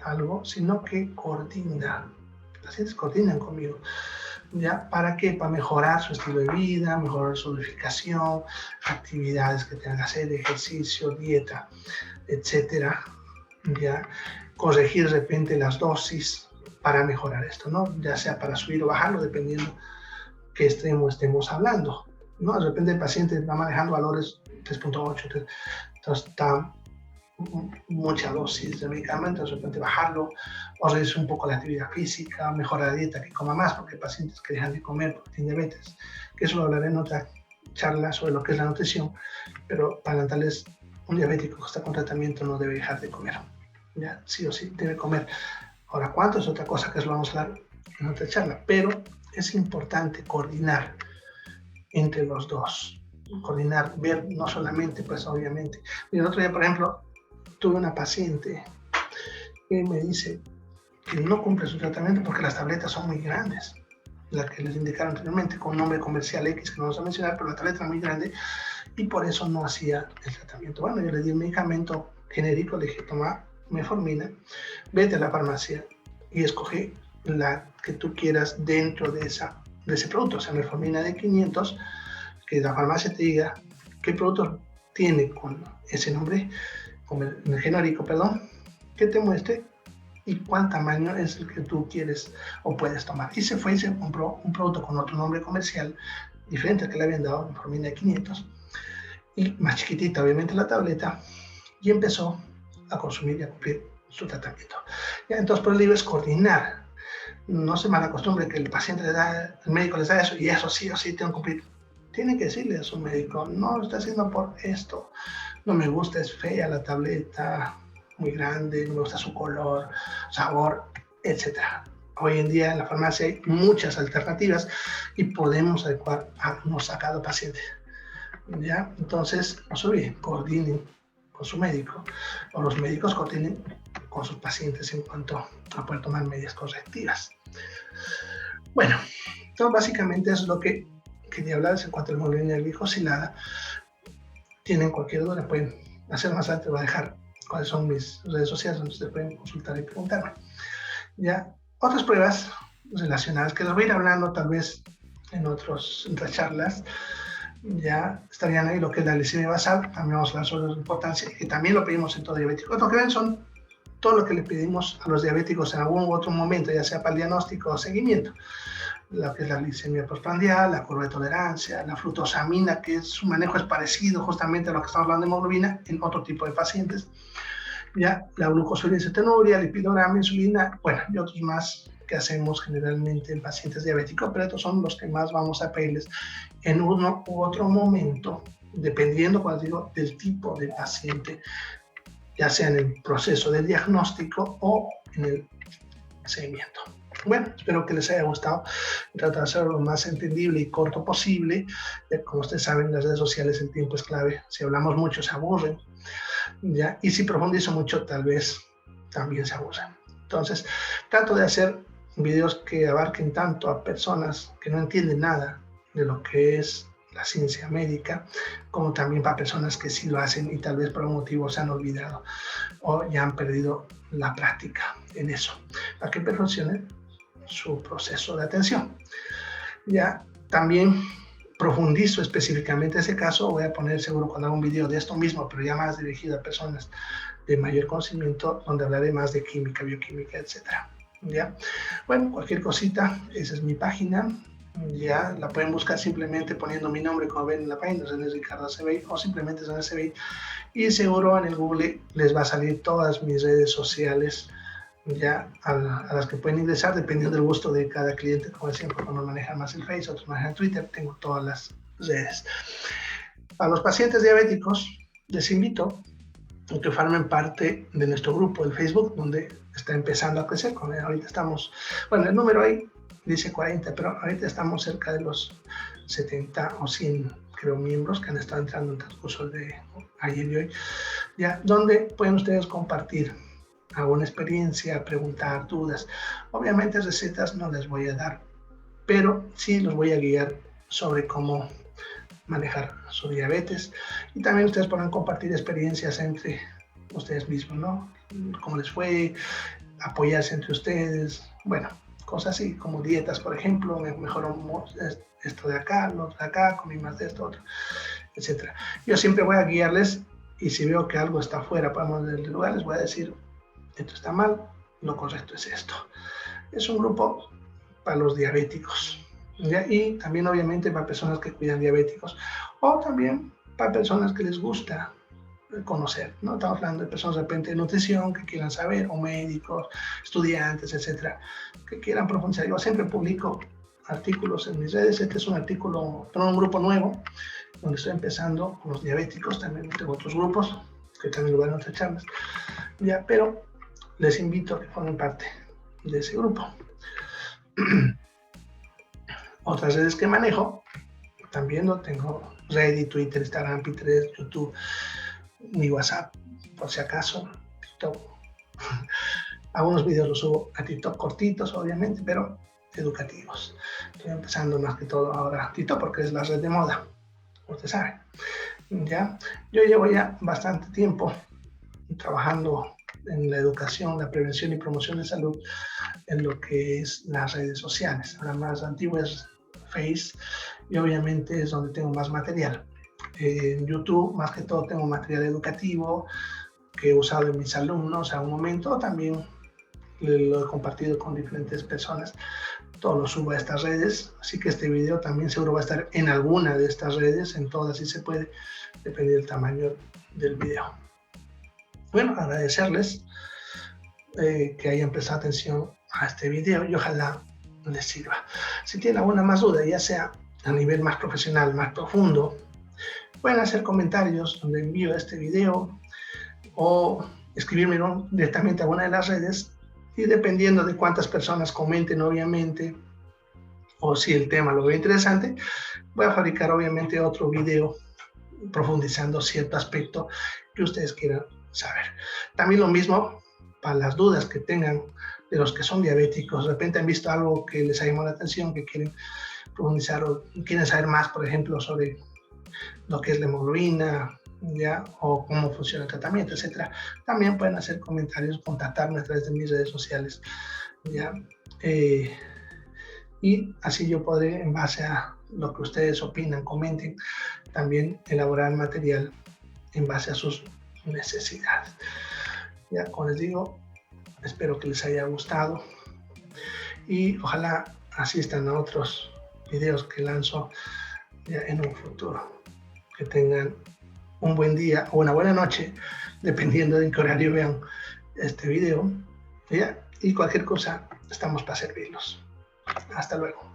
algo, sino que coordina. Los pacientes coordinan conmigo. ¿Ya? ¿Para qué? Para mejorar su estilo de vida, mejorar su edificación, actividades que tengan que hacer, ejercicio, dieta, etcétera. ¿Ya? Corregir de repente las dosis para mejorar esto, ¿no? Ya sea para subir o bajarlo, dependiendo qué extremo estemos hablando, ¿no? De repente el paciente va manejando valores 3.8, entonces está mucha dosis de medicamentos, de repente bajarlo, o reducir un poco la actividad física, mejorar la dieta, que coma más, porque hay pacientes que dejan de comer porque tienen diabetes, que eso lo hablaré en otra charla sobre lo que es la nutrición, pero para adelantarles, un diabético que está con tratamiento no debe dejar de comer, ya, sí o sí debe comer. Ahora, ¿cuánto? Es otra cosa que eso lo vamos a hablar en otra charla, pero es importante coordinar entre los dos, coordinar, ver no solamente, pues obviamente. El otro día, por ejemplo, tuve una paciente que me dice que no cumple su tratamiento porque las tabletas son muy grandes, las que les indicaron anteriormente, con un nombre comercial X que no vamos a mencionar, pero la tableta era muy grande y por eso no hacía el tratamiento. Bueno, yo le di un medicamento genérico, le dije, toma metformina, vete a la farmacia y escoge la que tú quieras dentro de ese producto, o sea, metformina de 500, que la farmacia te diga qué producto tiene con ese nombre, con el genérico, perdón, que te muestre y cuál tamaño es el que tú quieres o puedes tomar. Y se fue y se compró un producto con otro nombre comercial, diferente al que le habían dado, metformina de 500, y más chiquitita, obviamente, la tableta, y empezó a consumir y a cumplir su tratamiento. Ya, entonces, por el libro es coordinar. No se malacostumbre que el paciente le da, el médico les da eso y eso sí o sí tengo que cumplir. Tiene que decirle a su médico, no lo está haciendo por esto, no me gusta, es fea la tableta, muy grande, no me gusta su color, sabor, etc. Hoy en día en la farmacia hay muchas alternativas y podemos adecuar a cada paciente. ¿Ya? Entonces, no se olviden, coordinen con su médico, o los médicos coordinen con sus pacientes en cuanto a poder tomar medidas correctivas. Bueno, entonces básicamente eso es lo que quería hablarles en cuanto a la hemoglobina glicosilada. Tienen cualquier duda, pueden hacer más adelante, voy a dejar cuáles son mis redes sociales donde ustedes pueden consultar y preguntarme. ¿Ya? Otras pruebas relacionadas que les voy a ir hablando tal vez en otras charlas, ya estarían ahí lo que es la glicemia basal, también vamos a hablar sobre su importancia, que también lo pedimos en todo diabético. Lo que ven son todo lo que le pedimos a los diabéticos en algún u otro momento, ya sea para el diagnóstico o seguimiento. Lo que es la glicemia postprandial, la curva de tolerancia, la fructosamina, que su manejo es parecido justamente a lo que estamos hablando de hemoglobina en otro tipo de pacientes. Ya, la glucosilicinuria, lipidograma, insulina, bueno, y otros más que hacemos generalmente en pacientes diabéticos, pero estos son los que más vamos a pedirles en uno u otro momento, dependiendo, como digo, del tipo de paciente, ya sea en el proceso de diagnóstico o en el seguimiento. Bueno, espero que les haya gustado. Trato de hacerlo lo más entendible y corto posible. Como ustedes saben, en las redes sociales el tiempo es clave. Si hablamos mucho, se aburren. ¿Ya? Y si profundizo mucho, tal vez también se aburren. Entonces, trato de hacer videos que abarquen tanto a personas que no entienden nada de lo que es la ciencia médica, como también para personas que sí lo hacen y tal vez por un motivo se han olvidado o ya han perdido la práctica en eso, para que perfeccionen su proceso de atención. Ya también profundizo específicamente ese caso, voy a poner seguro cuando haga un video de esto mismo, pero ya más dirigido a personas de mayor conocimiento, donde hablaré más de química, bioquímica, etcétera. ¿Ya? Bueno, cualquier cosita, esa es mi página. Ya la pueden buscar simplemente poniendo mi nombre, como ven en la página, es Ricardo Acevedo, o simplemente es Acevedo, y seguro en el Google les va a salir todas mis redes sociales, ya a las que pueden ingresar dependiendo del gusto de cada cliente. Como siempre, unos manejan más el Facebook, otros manejan Twitter, tengo todas las redes. A los pacientes diabéticos les invito a que formen parte de nuestro grupo del Facebook, donde está empezando a crecer. Ahorita estamos, bueno, el número ahí dice 40, pero ahorita estamos cerca de los 70 o 100, creo, miembros que han estado entrando en el transcurso de ayer y hoy, ya, donde pueden ustedes compartir alguna experiencia, preguntar, dudas. Obviamente recetas no les voy a dar, pero sí los voy a guiar sobre cómo manejar su diabetes, y también ustedes podrán compartir experiencias entre ustedes mismos, ¿no? Cómo les fue, apoyarse entre ustedes, bueno, cosas así como dietas, por ejemplo, me mejoró esto de acá, lo de acá, comí más de esto, otro, etcétera. Yo siempre voy a guiarles, y si veo que algo está fuera, podemos del lugar, les voy a decir, esto está mal, lo correcto es esto. Es un grupo para los diabéticos, ¿ya? Y también obviamente para personas que cuidan diabéticos, o también para personas que les gusta conocer, ¿no? Estamos hablando de personas de repente de nutrición que quieran saber, o médicos, estudiantes, etcétera, que quieran profundizar. Yo siempre publico artículos en mis redes. Este es un artículo para un grupo nuevo, donde estoy empezando con los diabéticos. También tengo otros grupos que también lo van a otras charlas, ya, pero les invito a que formen parte de ese grupo. Otras redes que manejo, también lo tengo: Reddit, Twitter, Instagram, Pinterest, YouTube, mi WhatsApp, por si acaso, TikTok. Algunos videos los subo a TikTok cortitos, obviamente, pero educativos. Estoy empezando más que todo ahora TikTok porque es la red de moda, usted sabe. ¿Ya? Yo llevo ya bastante tiempo trabajando en la educación, la prevención y promoción de salud en lo que es las redes sociales. La más antigua es Face, y obviamente es donde tengo más material. En YouTube, más que todo, tengo material educativo que he usado en mis alumnos a un momento. También lo he compartido con diferentes personas. Todo lo subo a estas redes, así que este video también seguro va a estar en alguna de estas redes, en todas si se puede, depende del tamaño del video. Bueno, agradecerles que hayan prestado atención a este video y ojalá les sirva. Si tienen alguna más duda, ya sea a nivel más profesional, más profundo, pueden hacer comentarios donde envío este video, o escribirme directamente a una de las redes, y dependiendo de cuántas personas comenten, obviamente, o si el tema lo veo interesante, voy a fabricar obviamente otro video profundizando cierto aspecto que ustedes quieran saber. También lo mismo para las dudas que tengan de los que son diabéticos. De repente han visto algo que les ha llamado la atención, que quieren profundizar o quieren saber más, por ejemplo, sobre lo que es la hemoglobina, ¿ya? O cómo funciona el tratamiento, etcétera. También pueden hacer comentarios, contactarme a través de mis redes sociales, ¿ya? Y así yo podré, en base a lo que ustedes opinan, comenten, también elaborar material en base a sus necesidades. Ya, como les digo, espero que les haya gustado y ojalá asistan a otros videos que lanzo ya en un futuro. Que tengan un buen día o una buena noche, dependiendo de en qué horario vean este video, ¿ya? Y cualquier cosa, estamos para servirlos. Hasta luego.